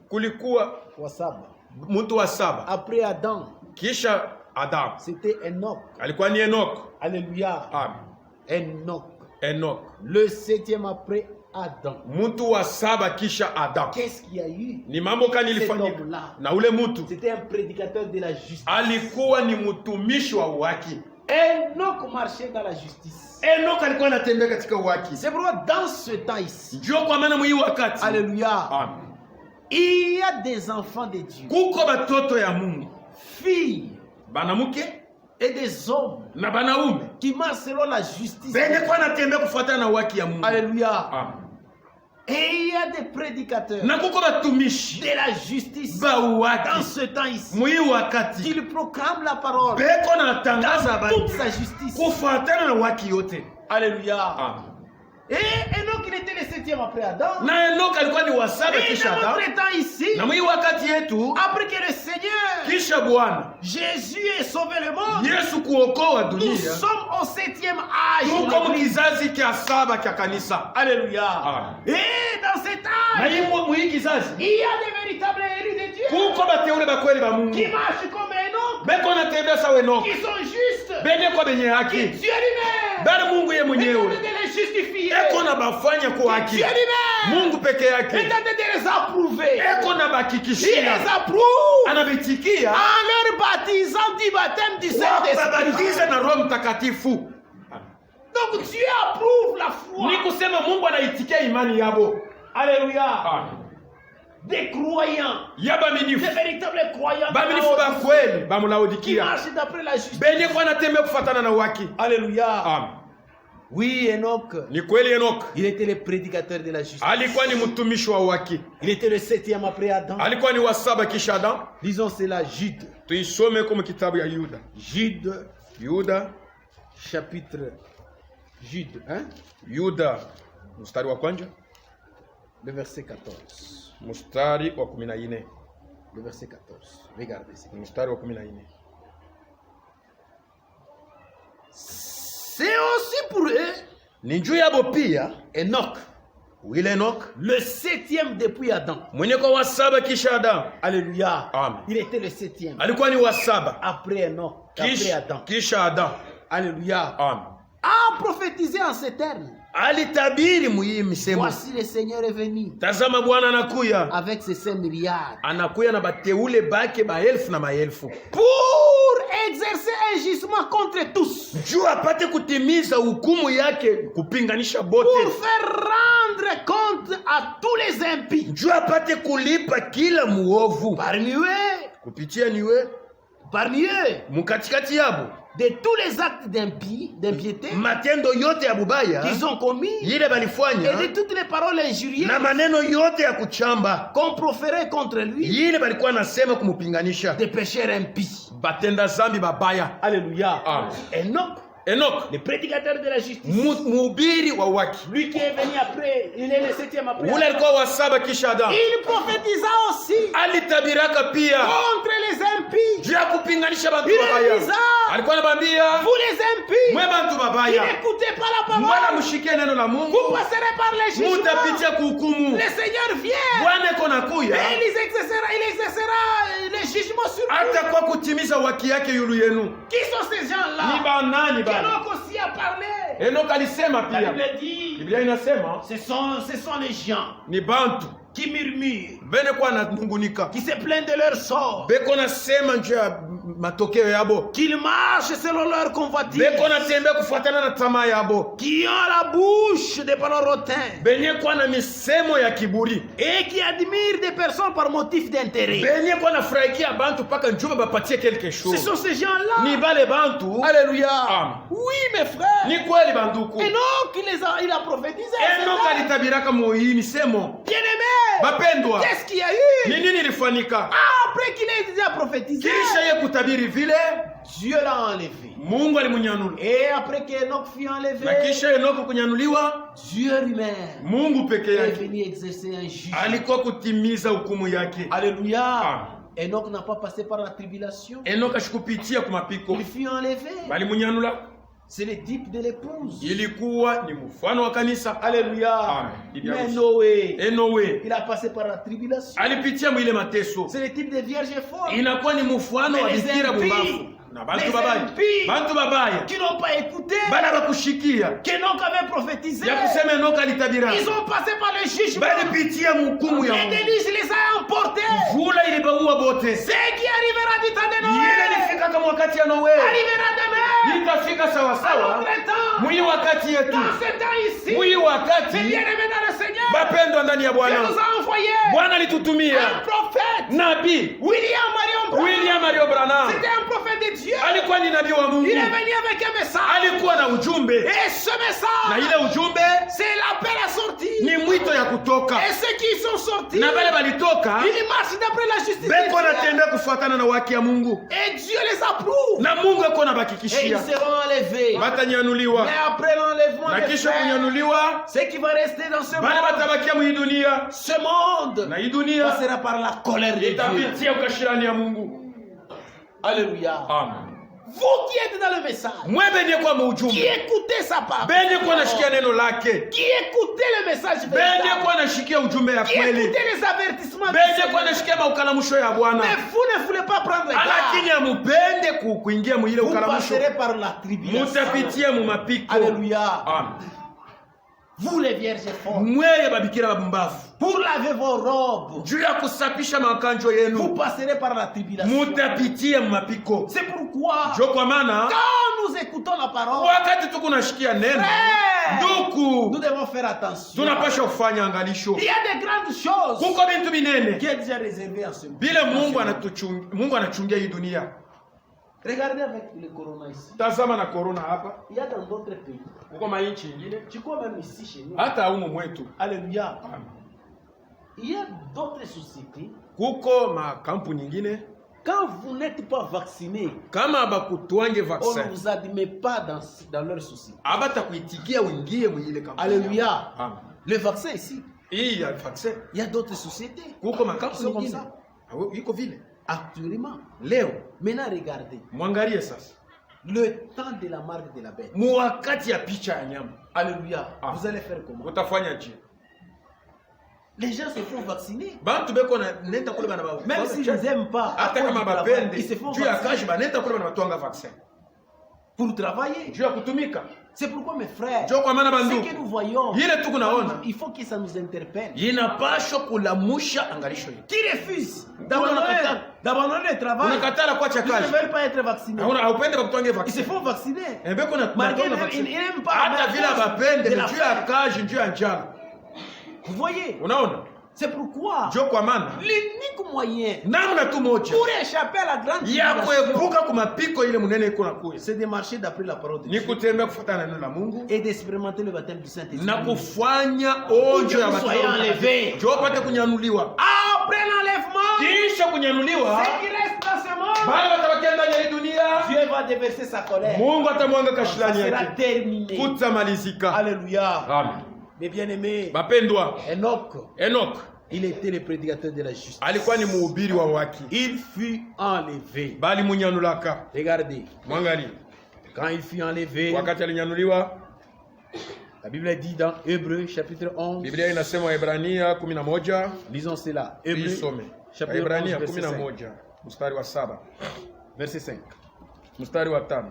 kulikuwa wa saba. mtu wa saba. Après Adam, Kisha Adam c'était Enoch. alikuwa ni Enoch. Alléluia. Amen. Enoch. Enoch. Le 7e après Adam. Mtu wa saba kisha Adam. Qu'est-ce qu'il y a eu? Ni mambo gani ilifanyika? Cet homme-là. Na ule mtu C'était un prédicateur de la justice. alikuwa ni mtumishi wa uhaki. Enoch marchait dans la justice. Enoch alikuwa anatembea katika uhaki. C'est pourquoi dans ce temps ici, Ndio kwa maana mwii wakati. alléluia, Amen. il y a des enfants de Dieu, Kuko batoto ya Mungu. filles Banamuke et des hommes na banaume qui marchent selon la justice. benye kwa natembea kufuatana na haki ya Mungu. Alléluia. Amen. Et il y a des prédicateurs Na kuko batumishi de la justice ba dans waki ce temps ici. mwi wakati Qu'ils proclament la parole beko na tangaza dans habari toute sa justice. kufuatana na haki yote. Alléluia. Amen. Et Enoch, il était le 7e après Adam. Na Enoch alikuwa ni wa saba Et kisha dans Adam. notre temps ici, Na mwi wakati yetu après que le Seigneur kisha Bwana Jésus ait sauvé le monde, Yesu kuokoa nous dunia, sommes au 7e âge. de tuko l'Église. mkizazi kia saba kia kanisa. Alléluia. Amen. Et dans cet Na âge, hii mwi kizazi il y a des véritables élus de Dieu kuko bateule bakweli ba qui Mungu marchent comme Enoch, beko natembea sawa Enoch qui sont justes. benye kwa benye haki Dieu lui-même bali Mungu ye est en train mwenyewe de les justifier. eko na bafanya kwa haki. Dieu lui-même Mungu peke est en yake train de les approuver. eko na Il bakikishia les approuve anabitikia en leur baptisant du baptême du Saint-Esprit. wababatize na Roho Mtakatifu. Donc Dieu approuve la foi Ni kusema Mungu anaitikia imani yabo. Alléluia. Des croyants, Yaba des minifu véritables croyants baminifu ba kweli ba qui Laodikia marchent d'après la justice. benye kwa natembea kufuatana na haki. Alléluia. Amen. Oui, Enoch, Ni kweli Enoch il était le prédicateur de la justice. alikuwa ni mtumishi wa haki, Il était le 7e après Adam. alikuwa ni wa saba kisha Adam. Disons cela, Jude. Tuisome kama kitabu ya Yuda. Jude, Yuda, chapitre. Jude, hein? Yuda mstari wa kwanza, Le verset 14. mstari wa 14. Le verset 14. Regardez ça. Mstari wa 14. C'est aussi pour eux, Ni juu yabo pia Enoch, wile Enoch le 7e depuis Adam. mwenye kwa wa saba kisha Adam. Alléluia. Amen. Il était le 7e Alikuwa ni wa saba après Enoch, après Adam. kisha Adam. Alléluia. Amen. A prophétisé en ces termes. Alitabiri muhii misemo, Voici le Seigneur est venu tazama Bwana anakuya, avec ses 5 milliards anakuya na bateule bake maelfu na maelfu, pour exercer un jugement contre tous, juu apate kutimiza hukumu yake kupinganisha pour bote, faire rendre compte à tous les impies. juu apate kulipa kila muovu Parmi eux, kupitia niwe mukatikati yabo de tous les actes d'impiété matendo yote ya bubaya qu'ils ont commis ile et balifanya de toutes les paroles injurieuses na maneno yote ya kuchamba qu'on proférait contre lui, ile balikuwa nasema kumupinganisha, des pécheurs impies. batenda zambi babaya. Alléluia. Amen. Enoch, Enoch le prédicateur de la justice, mhubiri wa haki, lui qui est venu après, il est le 7e après ule Adam. alikuwa wa saba kisha Adam, Il prophétisa aussi alitabiraka pia contre les impies. juu ya kupinganisha bantu Il babaya. disait, Alikuwa anabambia vous les impies, mwe bantu qui babaya, n'écoutez pas la mwana parole, mshikie neno la Mungu, vous passerez par les jugements. mutapitia kuhukumu. Le Seigneur vient Bwana iko nakuya et il exercera les jugements sur hata vous. kwa kutimiza haki yake yulu yenu. Qui sont ces Ni gens-là? banani bana? Enoch aussi a parlé. Enoch alisema La pia, Bible dit, Biblia inasema ce sont les gens ni bantu qui murmurent, bene kwa nanungunika, qui se plaignent de leur sort, beko nasema njoo ya matokeo yabo, qu'ils marchent selon leur convoitise, beko natembea kufuatana na tamaa yabo, qui ont la bouche des paroles hautaines benye kwa na misemo ya kiburi, et qui admirent des personnes par motif d'intérêt. benye kwa nafurahikia bantu paka njoo bapatie quelque Ce chose. sont ces gens-là. Ni bale bantu. Alléluia. Amen. Oui, mes frères. Ni kweli banduku. Enoch, il a prophétisé. Enoch alitabiraka muhii misemo. Bien-aimé, Bapendwa, qu'est-ce qu'il y a eu? ni nini ilifanyika? Après qu'il ait déjà prophétisé, Kisha ye kutabiri vile, Dieu l'a enlevé. Mungu alimunyanula. Et après qu'Enoch fut Na enlevé, kisha Enoch kunyanuliwa, Dieu lui-même Mungu peke est yake venu exercer un jugement. alikuwa kutimiza hukumu yake. Alléluia. Amen. Enoch n'a pas passé par la tribulation. Enoch ashikupitia kumapiko, Il fut enlevé. balimunyanula. C'est le type de l'épouse. Ilikuwa ni mfano wa kanisa. Alléluia. Amen. Mais Noé, Noe il a passé par la tribulation. alipitia mwile mateso. C'est le type de vierge forte Inakuwa ni mfano wa Mais les bikira impies, bubafu na bantu les babaya, impies, bantu babaya qui n'ont pas écouté bana bakushikia qu'Enoch avait prophétisé. ya kusema Enoch alitabira, Ils ont passé par le jugement. balipitia mhukumu ya Les Mungu. déluges les a emportés. Vula ilibaua bote. Ce qui arrivera du temps de Ile Noé ilifika kama wakati ya Noe, arrivera demain. itafika sawa À sawa notre temps, mwii wakati yetu, dans ce temps ici, mwii mes wakati bien-aimés dans le Seigneur, bapendwa ndani ya Dieu Bwana. nous a envoyé Bwana un alitutumia prophète, nabii William Marion Branham. William Mario Branham, C'était un prophète de Dieu. Dieu. alikuwa ni nabii wa Mungu, Il est venu avec un message. alikuwa na ujumbe, Et ce na message, ile ujumbe c'est l'appel à sortir. ni mwito ya kutoka, Et ceux qui sont sortis, na wale walitoka ils marchent d'après la justice de beko Dieu. natembea kufuatana na haki ya Mungu, Et Dieu les approuve. na Mungu ako Et ils nabakikishia seront enlevés. batanyanuliwa, Mais après l'enlèvement na des kisha frères, kunyanuliwa ce qui va rester dans ce bale monde, batabakia mu hii dunia, ce monde na hii dunia passera par la colère de Dieu. itapitia ukashirani ya Mungu. Alléluia. Amen. Vous qui êtes dans le message, Mwe benye kwa qui muujumbe, écoutez sa parole, benye kwa nashikia neno lake, qui écoutez le message benye véritable, kwa nashikia ujumbe ya qui kweli, écoutez les avertissements du benye Seigneur. kwa nashikia maukalamusho ya Bwana, Mais vous ne voulez pas prendre lakini garde. amupende kuingia mu ile Vous ukalamusho, passerez par la tribulation. mutapitia mu mapiko. Alléluia. Amen. Vous les vierges folles, Mweye babikira babumbavu, pour laver vos robes, juu ya kusafisha makanjo vous yenu, passerez par la tribulation. mutapitia mu mapiko. C'est pourquoi, Jo kwa maana quand nous écoutons la parole, wakati tuko nashikia neno, frère, nous nduku, devons faire attention. tunapasha kufanya angalisho. Il y a des grandes choses Kuko bintu binene qui est déjà réservé en ce monde. bile Mungu anachungia hii dunia. Regardez avec le corona ici. Tazama na corona hapa, Il y a dans d'autres pays. kuko mainchi ingine, Tu crois même ici chez nous. hata humu mwetu. Alléluia. Il y a d'autres sociétés. Kuko makampuni nyingine, Quand vous n'êtes pas vacciné, kama bakutwange on vaccin ne vous admet pas dans leur société. abata kuitikia uingie mwile kampuni. Alléluia. Amen. Le vaccin ici, Hii ya vaccin il y a d'autres sociétés kuko qui makampuni sont comme nyingine. ça. Iko vile. Actuellement. Leo Maintenant, regardez. mwangalie sasa, Le temps de la marque de la bête. mu wakati ya picha ya nyama Alléluia. Ah. Vous allez faire comment? utafanya je? Les gens se font vacciner. Bantu beko na nenda kule bana ba. Même s'ils n'aiment pas, à hata cause kama du travail, bapende ils se font juu ya vacciner kazi banenda kule bana batwanga vaccin pour travailler. juu ya kutumika. C'est pourquoi mes frères, Jo kwa maana ce bandu que nous voyons, ile tuko naona il faut que ça nous interpelle. inapashwa kulamusha angalisho yetu. Qui refuse d'abandonner le travail, Unakatala kuacha ils ne kazi, veulent pas être vaccinés. hauna haupende bakutwange Ils se vaccin. font vacciner. Beko na Malgré batwanga ils vaccin n'aiment pas hata la vile cause bapende de la juu ya kazi, juu ya njala. Vous voyez, Unaona, c'est pourquoi jo kwa maana l'unique moyen namna tu moja pour échapper à la grande ya tribulation, kuepuka kumapiko ile munene iko na kuya c'est de marcher d'après la parole de ni Dieu kutembea kufuatana na neno la Mungu et d'expérimenter le baptême du Saint-Esprit. na kufanya onjo ya Vous soyez enlevés. jo pate kunyanuliwa. Après l'enlèvement, Kisha kunyanuliwa, ce qui reste dans ce monde, bale watabakia ndani ya hii dunia, Dieu va déverser sa colère. Mungu atamwanga Ça kashilani sera yake, terminé. kutamalizika. Alléluia. Amen. Mes bien-aimés, Bapendwa, Enoch, Enoch il était le prédicateur de la justice. alikuwa ni mhubiri wa haki, Il fut enlevé. bali munyanulaka. Regardez, Mwangalie, quand il fut enlevé, wakati alinyanuliwa, la Bible dit dans Hébreux chapitre 11, Biblia inasema Waebrania 11, lisons cela. Hébreux isome. chapitre 11, Waebrania verset 5. 11 mstari wa 7, Verset 5. mstari wa 5.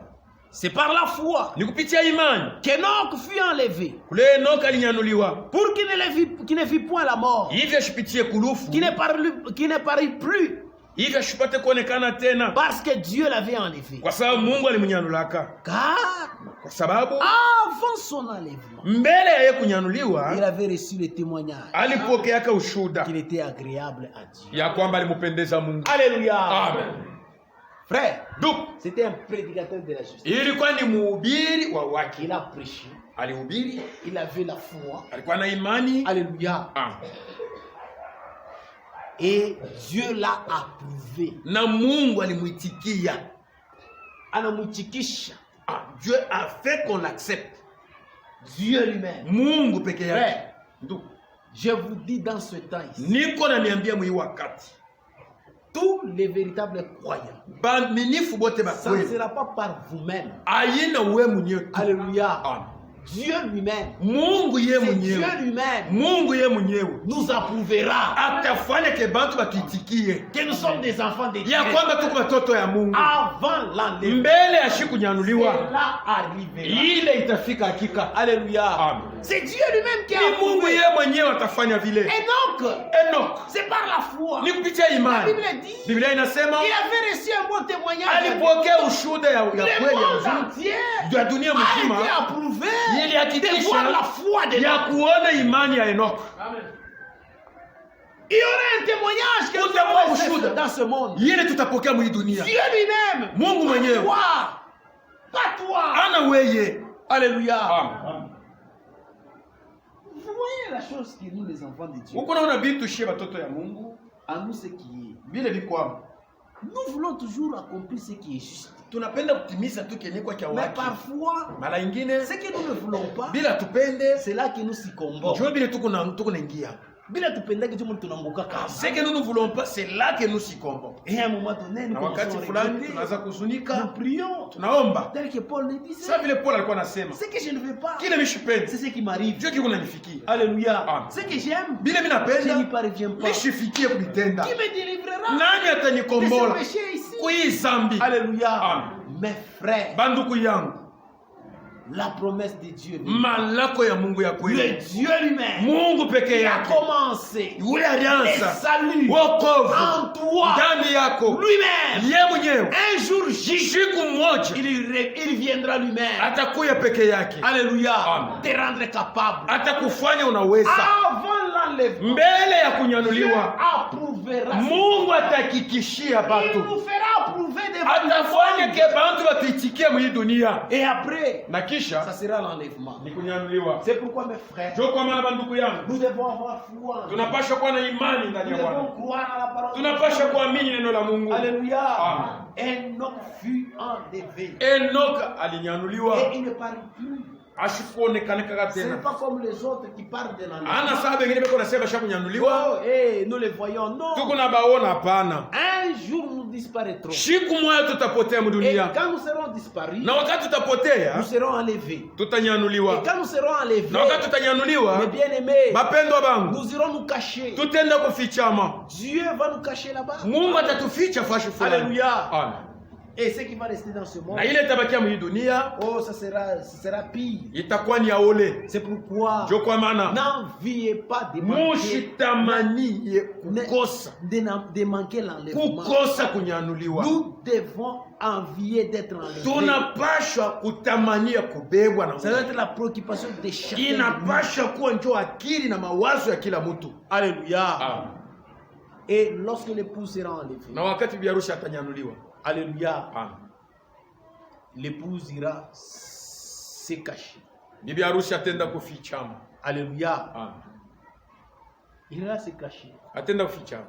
C'est par la foi Ni kupitia imani qu'Enoch fut enlevé kule Enoch alinyanuliwa, pour qu'il ne vit point la mort, hivi ashipitie kulufu, qu'il ne parut plus, hivi ashipate kuonekana tena, parce que Dieu l'avait enlevé. kwa sababu Mungu alimnyanyulaka. Car Kwa sababu avant son enlèvement, mbele ya yeye il kunyanuliwa avait reçu le témoignage alipokeaka ushuda qu'il était agréable à Dieu. ya kwamba alimpendeza Mungu. Alléluia. Amen. Frère, Donc c'était un prédicateur de la justice. ilikuwa ni mhubiri wa haki, Il a prêché, alihubiri, il avait la foi. alikuwa na imani. Alléluia. Et Dieu l'a approuvé. Na Mungu alimwitikia. Anamutikisha. Dieu a fait qu'on l'accepte. Dieu lui-même. Mungu peke yake. Frère, Ndugu, je vous dis dans ce temps ici, niko naniambia mwi wakati tous les véritables croyants, baaminifu bote ba ça ne kweli sera pas par vous-même. ayina wewe mwenyewe tu. Alléluia. Amen. Dieu lui-même, Mungu ye c'est Dieu mwenyewe, lui-même Mungu ye mwenyewe nous approuvera atafanya ke bantu batuitikie que nous sommes des enfants de Dieu ya kwamba tuko watoto ya Mungu. avant l'enlèvement. Mbele ya siku nyanuliwa Cela arrivera. ile itafika hakika. Alléluia. Amen. C'est Dieu lui-même qui a Ni Mungu approuvé. ye mwenyewe atafanya vile. Enoch, Enoch c'est par la foi. ni kupitia La imani. Bible dit, Biblia inasema il avait reçu un bon témoignage. alipokea ushuhuda ya Le kweli ya monde uzuri entier ya dunia a été mzima approuvé ili de hakikisha voir la foi de ya l'homme. kuona imani ya Enoch. Il y aura un témoignage que nous avons reçu dans ce monde. Yele tutapokea mu dunia. Dieu lui-même. Mungu mwenyewe. Toi. Pas toi. Ana weye. Alléluia. Amen. Vous voyez la chose que nous les enfants de Dieu. Uko naona vitu shie batoto ya Mungu. À nous ce qui est. Vile vikwamo. Nous voulons toujours accomplir ce qui est juste. Tunapenda kutimiza tu kenye kwa kia Mais waki. parfois, Mara ingine ce que nous ne voulons pas, bila tupende, c'est là que nous succombons. njoo bile tuko naingia. Bila tupendeke tu mtu tunanguka kama. Ce que nous ne voulons pas, c'est là que nous succombons. Et à un moment donné, nous Na wakati commençons à fulani regretter. tunaanza Nous kuzunika, prions. tunaomba. Tel que Paul le disait. Sasa vile Paul alikuwa anasema, Ce que je ne veux pas, kile mishipendi, c'est ce qui m'arrive. njoo kiko nanifikia. Alléluia. Amen. Ce que j'aime, Bile mimi je n'y napenda, parviens pas. nishifikie kubitenda. Qui me délivrera Nani de ce atanikombola péché ici? kui zambi? Alléluia. Amen. Mes frères, Banduku yangu, la promesse de Dieu, malako ya Mungu ya le kweli, Dieu lui-même, Mungu peke qui a yake, commencé yule le alianza salut wokovu en toi, ndani yako, lui-même. ye mwenyewe Un jour J, siku moja il viendra lui-même. atakuya peke yake, Alléluia. Amen. Te rendre capable. atakufanya unaweza. Avant l'enlèvement, Mbele ya Dieu kunyanuliwa, approuvera. Mungu atahakikishia Il batu, nous fera approuver devant atafanya le ke bantu batuitikie mwii dunia, Et après, na ça kisha sera l'enlèvement. ni kunyanuliwa. C'est pourquoi mes frères, Jo kwa maana banduku yangu, nous devons avoir foi. tunapasha kuwa na imani ndani Nous ya Bwana, devons croire à la parole. tunapasha kuamini neno la Mungu. Alléluia. Amen. Enoch fut enlevé. Enoka alinyanuliwa, Et il ne parle plus. ashikuonekanika Ce n'est tena. pas comme les autres qui parlent de Ana l'enlèvement. saa bengine beko nasema shakunyanuliwa, Oh, hey, nous les voyons. Non. tuko na baona hapana. Un jour nous disparaîtrons. Siku moja tutapotea Et mudunia, quand nous serons disparus, na wakati tutapotea nous serons enlevés. Et tutanyanuliwa, quand nous serons enlevés, na wakati mes tutanyanuliwa, bien-aimés, bapendwa bangu, nous irons nous cacher. tutenda kufichama. Dieu va nous cacher là-bas. Mungu atatuficha fashi fulani. Alléluia. Amen. Et ce qui va rester dans ce monde, Na ile itabakia mwii dunia oh, ça sera pire. itakuwa ni ya ole. C'est pourquoi Jo kwa maana n'enviez pas de manquer, mushitamanie kukosa, de manquer l'enlèvement. kukosa kunyanuliwa. Nous devons envier d'être enlevés. Tunapashwa kutamania kubebwa na Ça doit Mungu. être la préoccupation de chacun. de nous. Inapasha kuwa njoo akili na mawazo ya kila mtu. Alléluia. Amen. Et lorsque l'époux sera enlevé, Na wakati biharusi atanyanuliwa, alléluia, amen, l'épouse ira se cacher. bibi harusi atenda kufichama. Alléluia. Amen. Il ira se cacher. Atenda kufichama.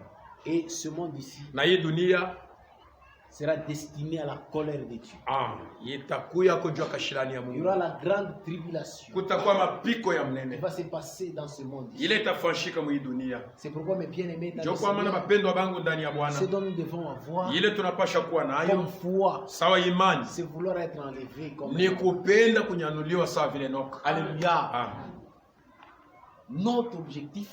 Et ce monde ici Na hii dunia sera destiné à la colère de Dieu. itakuya kujua kashilani ya Il y Mungu. aura la grande tribulation Kutakuwa mapiko ya qui mnene. va se passer dans ce monde ici. Ile itafanyika mwii dunia. C'est pourquoi mes bien-aimés, dans Jo le kwa maana Seigneur, mapendo bangu ndani ya ce Bwana, dont nous devons avoir ile tunapasha kuwa comme nayo foi, sawa imani c'est vouloir être enlevé comme ni kupenda kunyanuliwa sawa vile Enoka. Alléluia. Amen. Notre objectif,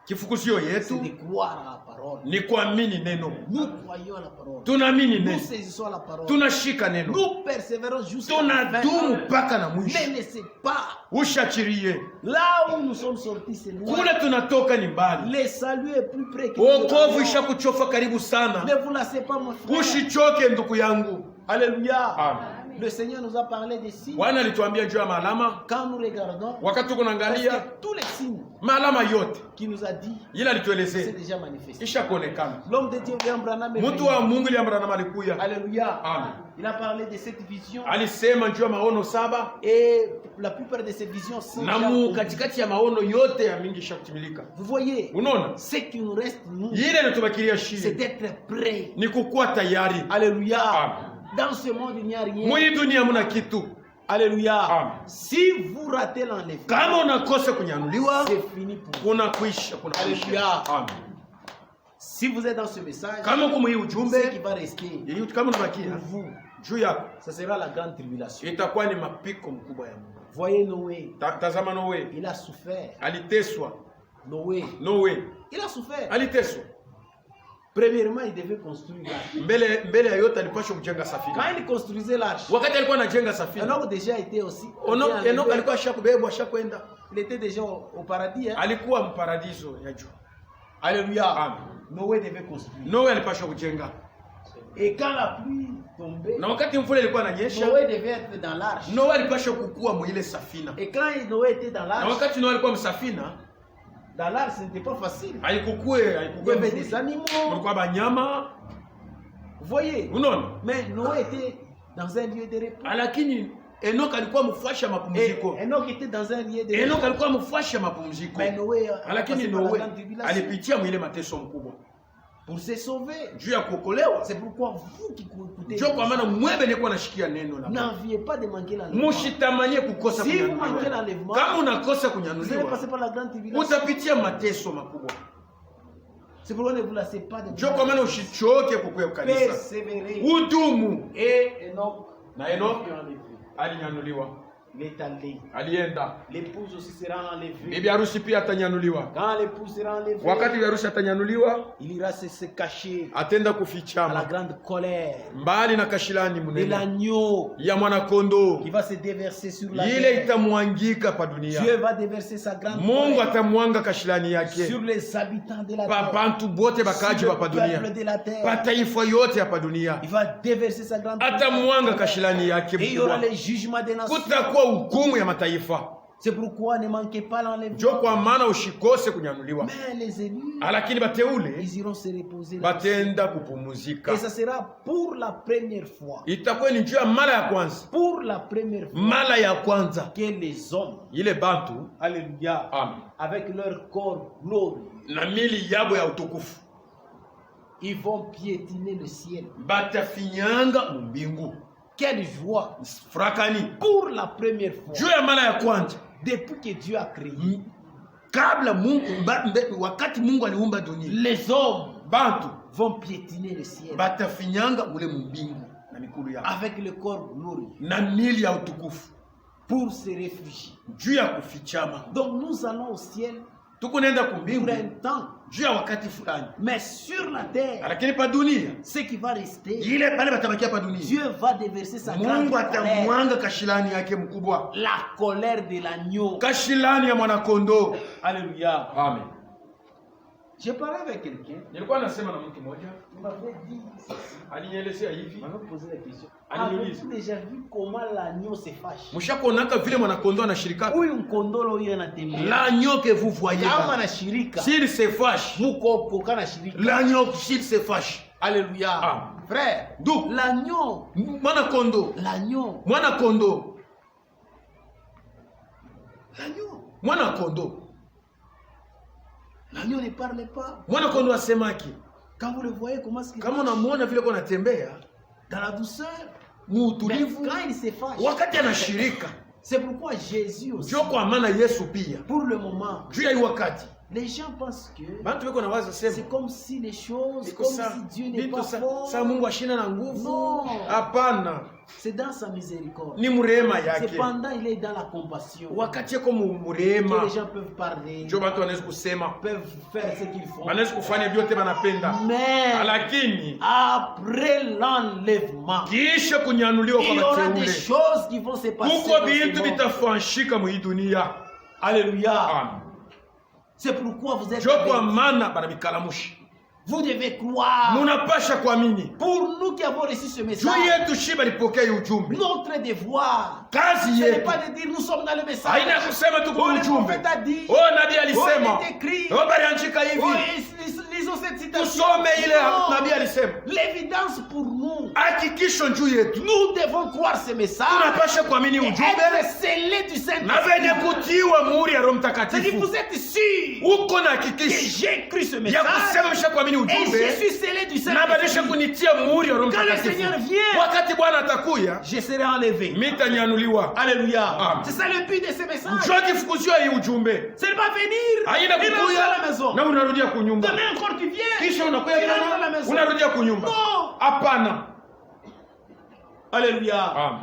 Kifukuzio c'est yetu de croire à la parole. ni kuamini neno. Nous croyons à la parole. Tunaamini Nous neno, saisissons la parole. tunashika neno, Nous persévérons jusqu'à la tunadumu fin. mpaka na mwisho. Ne laissez pas. Ushachirie Là où nous sommes sortis, c'est loin. kule tunatoka ni mbali. Le salut est plus près que nous. Wokovu ishakuchofa karibu sana. Ne vous lassez pas, mon frère. Ushichoke ndugu yangu. Alléluia. Amen. Le Seigneur nous a parlé des signes. Bwana alituambia juu ya maalama. Quand nous regardons, Wakati tuko naangalia presque tous les signes maalama yote, qu'il nous a dit, ile c'est alituelezea déjà manifesté. ishakuonekana. L'homme de Dieu, William Branham, est Mtu venu. wa Mungu Abraham alikuya, Alléluia. Amen, Il a parlé de cette vision. alisema juu ya maono 7 Et la plupart de ces visions sont na déjà mu accomplies. katikati ya maono yote ya mingi ishakutimilika. Vous voyez, Unaona, ce qui nous reste, nous, ile inatubakilia c'est shida d'être prêts. ni kukuwa tayari. Alléluia. Amen. Dans ce monde, il n'y a rien. Mwii dunia muna kitu. Alléluia. Amen. Si vous ratez l'enlèvement, Kama unakosa kunyanuliwa, c'est fini pour vous. kuna kuisha. Alléluia. Amen. Si vous êtes dans ce message, Kama uko mwii ce qui ujumbe, va rester kama pour unabakia vous, juu yako, ça sera la grande tribulation. itakuwa ni mapiko mkubwa ya Mungu. Voyez Noé, Tazama Noe, il a souffert. aliteswa. Noé, Noe il a souffert. aliteswa. Premièrement, il devait construire l'arche. Mbele ya yote alipaswa kujenga safina. Quand il construisait l'arche, Wakati alikuwa anajenga safina, Enoch déjà était aussi. Enoka alikuwa ashakubebwa, ashakwenda. Il était déjà au paradis. Hein? Alikuwa mparadiso ya juu. Alléluia. Amen. Noé devait construire. Noe alipaswa kujenga. Et quand la pluie tombait, Na wakati mvula ilikuwa inanyesha, Noé devait être dans l'arche. Noe alipaswa kukua mwile safina. Et quand Noé était dans Na l'arche, wakati Noe alikuwa msafina, Dans l'art, ce n'était pas facile. haikukue Il y avait des animaux. kulikuwa banyama. Vous voyez? Unaona? Mais Noé était dans un lieu de repos. Lakini Enoch alikuwa mfuashi ya mapumziko. Enoch était dans un lieu de repos. Enoch alikuwa mfuashi ya mapumziko. Mais Noé Lakini Noe alipitia mwile mateso mkubwa pour se sauver. juu ya kuokolewa. C'est pourquoi vous qui écoutez, Ndio kwa maana mwebe nilikuwa nashikia neno la Mungu. n'enviez pas de manquer l'enlèvement. Mushitamanie kukosa Si vous manquez kunyanuliwa. l'enlèvement, Kama unakosa vous allez kunyanuliwa, passer par la grande tribulation. utapitia mateso makubwa. C'est pourquoi ne vous lassez pas de Ndio kwa maana usichoke kukuya kanisa. persévérer. Udumu. Et Enoch, Na Enoch fut enlevé. alinyanuliwa. Il est allé. Alienda. L'épouse aussi sera enlevée. Bibi harusi pia atanyanuliwa. Quand l'épouse sera enlevée, Wakati bibi harusi atanyanuliwa, il ira se cacher atenda à la kufichama grande colère mbali na kashilani de munene l'agneau ya mwana-kondoo. qui va se déverser sur la Ile terre. itamwangika pa dunia. Dieu va déverser sa grande Mungu colère atamwanga kashilani yake sur les habitants de la pa terre, bantu bote bakaji sur hapa le peuple dunia, de la terre. pa taifa yote hapa dunia. Il va déverser sa grande colère. Atamwanga kashilani yake Et il y aura mkubwa. les jugements des nations. Kutakuwa hukumu ya mataifa. C'est pourquoi ne manquez pas Ndio l'enlèvement. kwa maana ushikose kunyanuliwa. Mais les élus, Lakini bateule ils iront se reposer. batenda kupumuzika. Et ça sera pour la première fois. Itakuwa ni juu ya mara ya kwanza, Pour la première fois mara ya kwanza que les hommes, ile bantu alléluia, avec leur corps glorieux, na mili yabo ya utukufu ils vont piétiner le ciel. batafinyanga mbingu. Quelle joie! Frakani Pour la première fois, juu ya mara ya kwanza depuis que Dieu a créé, kabla Mungu wakati Mungu aliumba dunia, les hommes bantu vont piétiner le ciel batafinyanga ule mbingu na mikulu yao avec le corps glorieux na mili ya utukufu pour se réfugier. juu ya kufichama. Donc nous allons au ciel Tuko nenda pour kumbingu un temps, juu ya wakati fulani, mais sur la terre, lakini pa dunia ce qui va rester, ile pale batabakia pa dunia, Dieu va déverser sa grande Mungu colère, atamwanga kashilani yake mkubwa, la colère de l'agneau. kashilani ya mwana-kondoo. Alléluia. Amen. J'ai parlé avec quelqu'un, Nilikuwa nasema na mtu mmoja, il m'avait dit, alinielezea hivi, il m'avait posé la question. Alléluia. Avez-vous déjà vu comment l'agneau se fâche? mshakuonaka vile mwana-kondoo anashirika? Huyu mkondolo huyu anatembea. L'agneau que vous voyez Kama là, anashirika, s'il se fâche, mukoko kana shirika. l'agneau s'il se fâche, Alléluia. Ah. Frère, donc l'agneau, mwana-kondoo, l'agneau, mwana-kondoo, l'agneau. mwana-kondoo, L'agneau ne parle pas. mwana-kondoo asemaki. Quand vous le voyez, comment est-ce qu'il Kama marche? unamuona vile kwa natembea Dans la douceur. Mais muutulivu, quand il se fâche, wakati anashirika, c'est pourquoi Jésus aussi, ndio kwa maana Yesu pia pour le moment, juu ya hii wakati les gens pensent que bantu weko na waza sema c'est comme si les choses, iko comme sa si Dieu n'est vitu pas sa fort. Mungu ashina na nguvu. Non. Hapana, C'est dans sa miséricorde. ni mrema yake. Cependant, il est dans la compassion. Wakati yako Que mrema, les gens peuvent parler, ndio bantu wanaweza kusema, peuvent faire ce qu'ils font. wanaweza kufanya vyote wanapenda, Mais lakini après l'enlèvement, kisha kunyanuliwa il y kwa aura des mateule, choses qui vont se passer. kuko dans ce bintu monde. bitafanyika mu hii dunia. Alléluia. Amen. C'est pourquoi vous êtes Ndio kwa avec. maana banabikalamushi, Vous devez croire. munapasha kuamini. Pour nous qui avons reçu ce Juu message, yetu shiba lipokea hii ujumbe, notre devoir, kazi ce n'est yetu pas de dire nous sommes dans le message. haina kusema tu Oh, kwa le ujumbe. prophète a dit. Oh, nabii alisema, Oh, il est écrit. oh, baliandika Oh, hivi, lisons cette citation. tusome ile Non. nabii alisema. L'évidence pour nous, Hakikisho juu yetu, nous devons croire ce message. tunapasha kuamini Et ujumbe être scellé du na venye Saint-Esprit. kutiwa muhuri ya Roho C'est-à-dire que Mtakatifu. vous êtes sûr Uko na que hakikisho j'ai cru ce ya message kusema mesha kuamini et je ujumbe suis scellé du na badisha Saint-Esprit. kunitia muhuri ya Roho Quand le Mtakatifu. Seigneur vient, Wakati Bwana atakuya, je serai enlevé. mitanyanuliwa. Alléluia. Amen. C'est ça le but de ce message. Njoo kifukuzio hii ujumbe, C'est pas venir haina et rentrer à la kukuya maison. na unarudia kunyumba, Demain encore tu viens. kisha unakuya Tu rentres à la tena maison. unarudia kunyumba. Non. Hapana. Alléluia. Amen.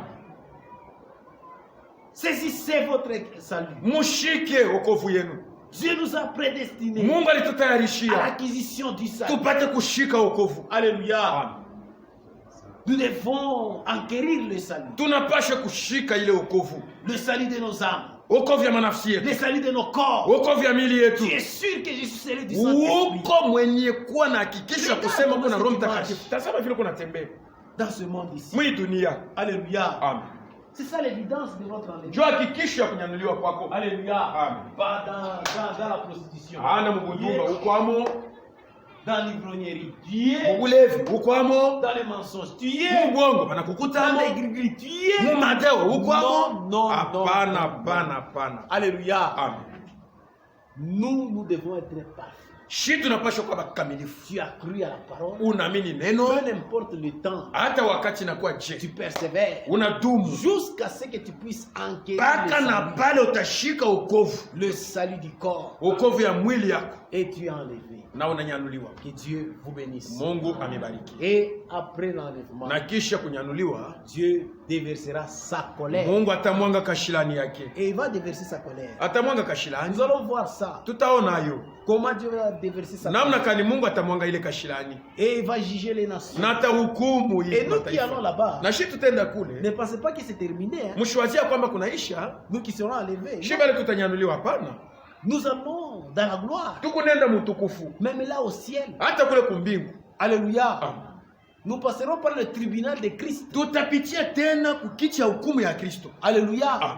Saisissez votre salut. Mushike wokovu yenu. Dieu nous a prédestinés Mungu à alitutayarishia l'acquisition du salut. tupate kushika wokovu. Alléluia. Amen. Nous devons enquérir le salut. Tunapasha kushika ile wokovu, Le salut de nos âmes. wokovu ya manafsi Le yetu, salut de nos corps. wokovu ya mili yetu. Tu es sûr que je suis scellé du Saint-Esprit. Uko mwenye kuwa na hakikisho ya kusema kuna Roho Mtakatifu. Tazama vile kuna tembea Dans ce monde ici. mwi dunia. Alléluia. Amen. C'est ça l'évidence de votre enlèvement. Njoo hakikisho ya kunyanuliwa kwako. Alléluia. Amen. Pas dans la prostitution. Hana mubudumba ukwamo, Dans l'ivrognerie. Tu es. mubulevi ukwamo, Dans les mensonges. Tu es. mubongo Dans banakukutamo, les gris. Tu es. mumadewo ukwamo. Non, non, Hapana, non. hapana, hapana. Alléluia. Amen. Nous devons être parfaits. Shi tunapaswa kuwa bakamilifu. Tu as cru à la parole. Unaamini neno, Peu importe le temps, hata wakati inakuwa tu je, persévères unadumu jusqu'à ce que tu puisses enquêter mpaka na pale utashika ukovu, le salut du corps ukovu ya mwili yako, et tu es enlevé. na unanyanuliwa. Que Dieu vous bénisse. Mungu amebariki. Et après l'enlèvement, Na kisha kunyanuliwa, Dieu déversera sa colère. Mungu atamwanga kashilani yake, Et il va déverser sa colère. atamwanga kashilani. Nous allons voir ça. Tutaona hayo Comment Dieu va déverser sa namna colère. kani Mungu atamwanga ile kashilani Et il va juger les nations. na atahukumu Et hii nous qui allons mataifa. là-bas, Na shi tutaenda ne kule, pensez pas que c'est terminé. Hein. mshiwazia kwamba kunaisha, Nous qui serons enlevés. shi bale tutanyanuliwa. Hapana, Nous allons dans la gloire. tukunenda mutukufu, Même là au ciel. hata kule kumbingu. Alléluia. Amen. Nous passerons par le tribunal de Christ. Tutapitia tena kukiti ya hukumu ya Kristo. Alléluia. Amen.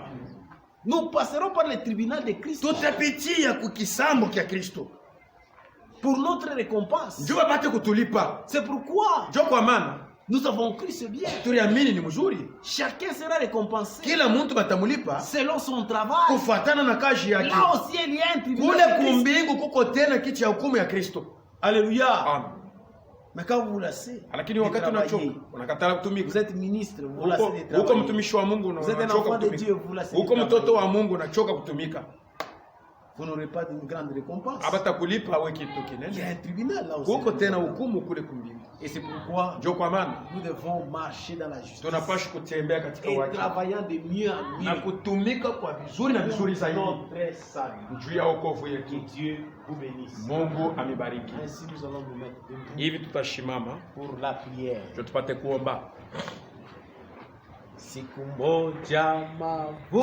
Nous passerons par le tribunal de Christ Tutapitia kukisambo kya Kristo pour notre récompense. njo bapate kutulipa. C'est pourquoi Njo kwa maana nous avons cru ce bien. tuliamini ni mzuri, Chacun sera récompensé kila muntu batamulipa selon son travail. kufuatana na kazi yake. Là au ciel, il y a un tribunal Kule de Christ. kumbingu kuko tena kiti ya hukumu ya Kristo. Alléluia. Amen. Mais quand vous vous lassez, Lakini de wakati unachoka, travailler, unakatala vous kutumika. êtes ministre, vous vous lassez de Uko travailler. mtumishi wa Mungu Vous êtes un unachoka enfant de Dieu, kutumika. vous lassez de Uko mtoto travailler. wa Mungu unachoka kutumika. Vous n'aurez pas d'une grande récompense. Abata kulipa we kitu Il y a kinene. un tribunal là au ciel. Kuko tena hukumu kule kumbingu. Et c'est pourquoi Njo kwa maana nous devons marcher dans la justice tunapaswa kutembea katika et waki travaillant de mieux en na mieux kutumika kwa vizuri na vizuri zaidi notre salut. juu ya wokovu Que yetu. Dieu vous bénisse. Mungu amebariki. Ainsi nous allons nous mettre debout Hivi tutashimama pour la prière. ndio tupate kuomba. Siku moja mavuno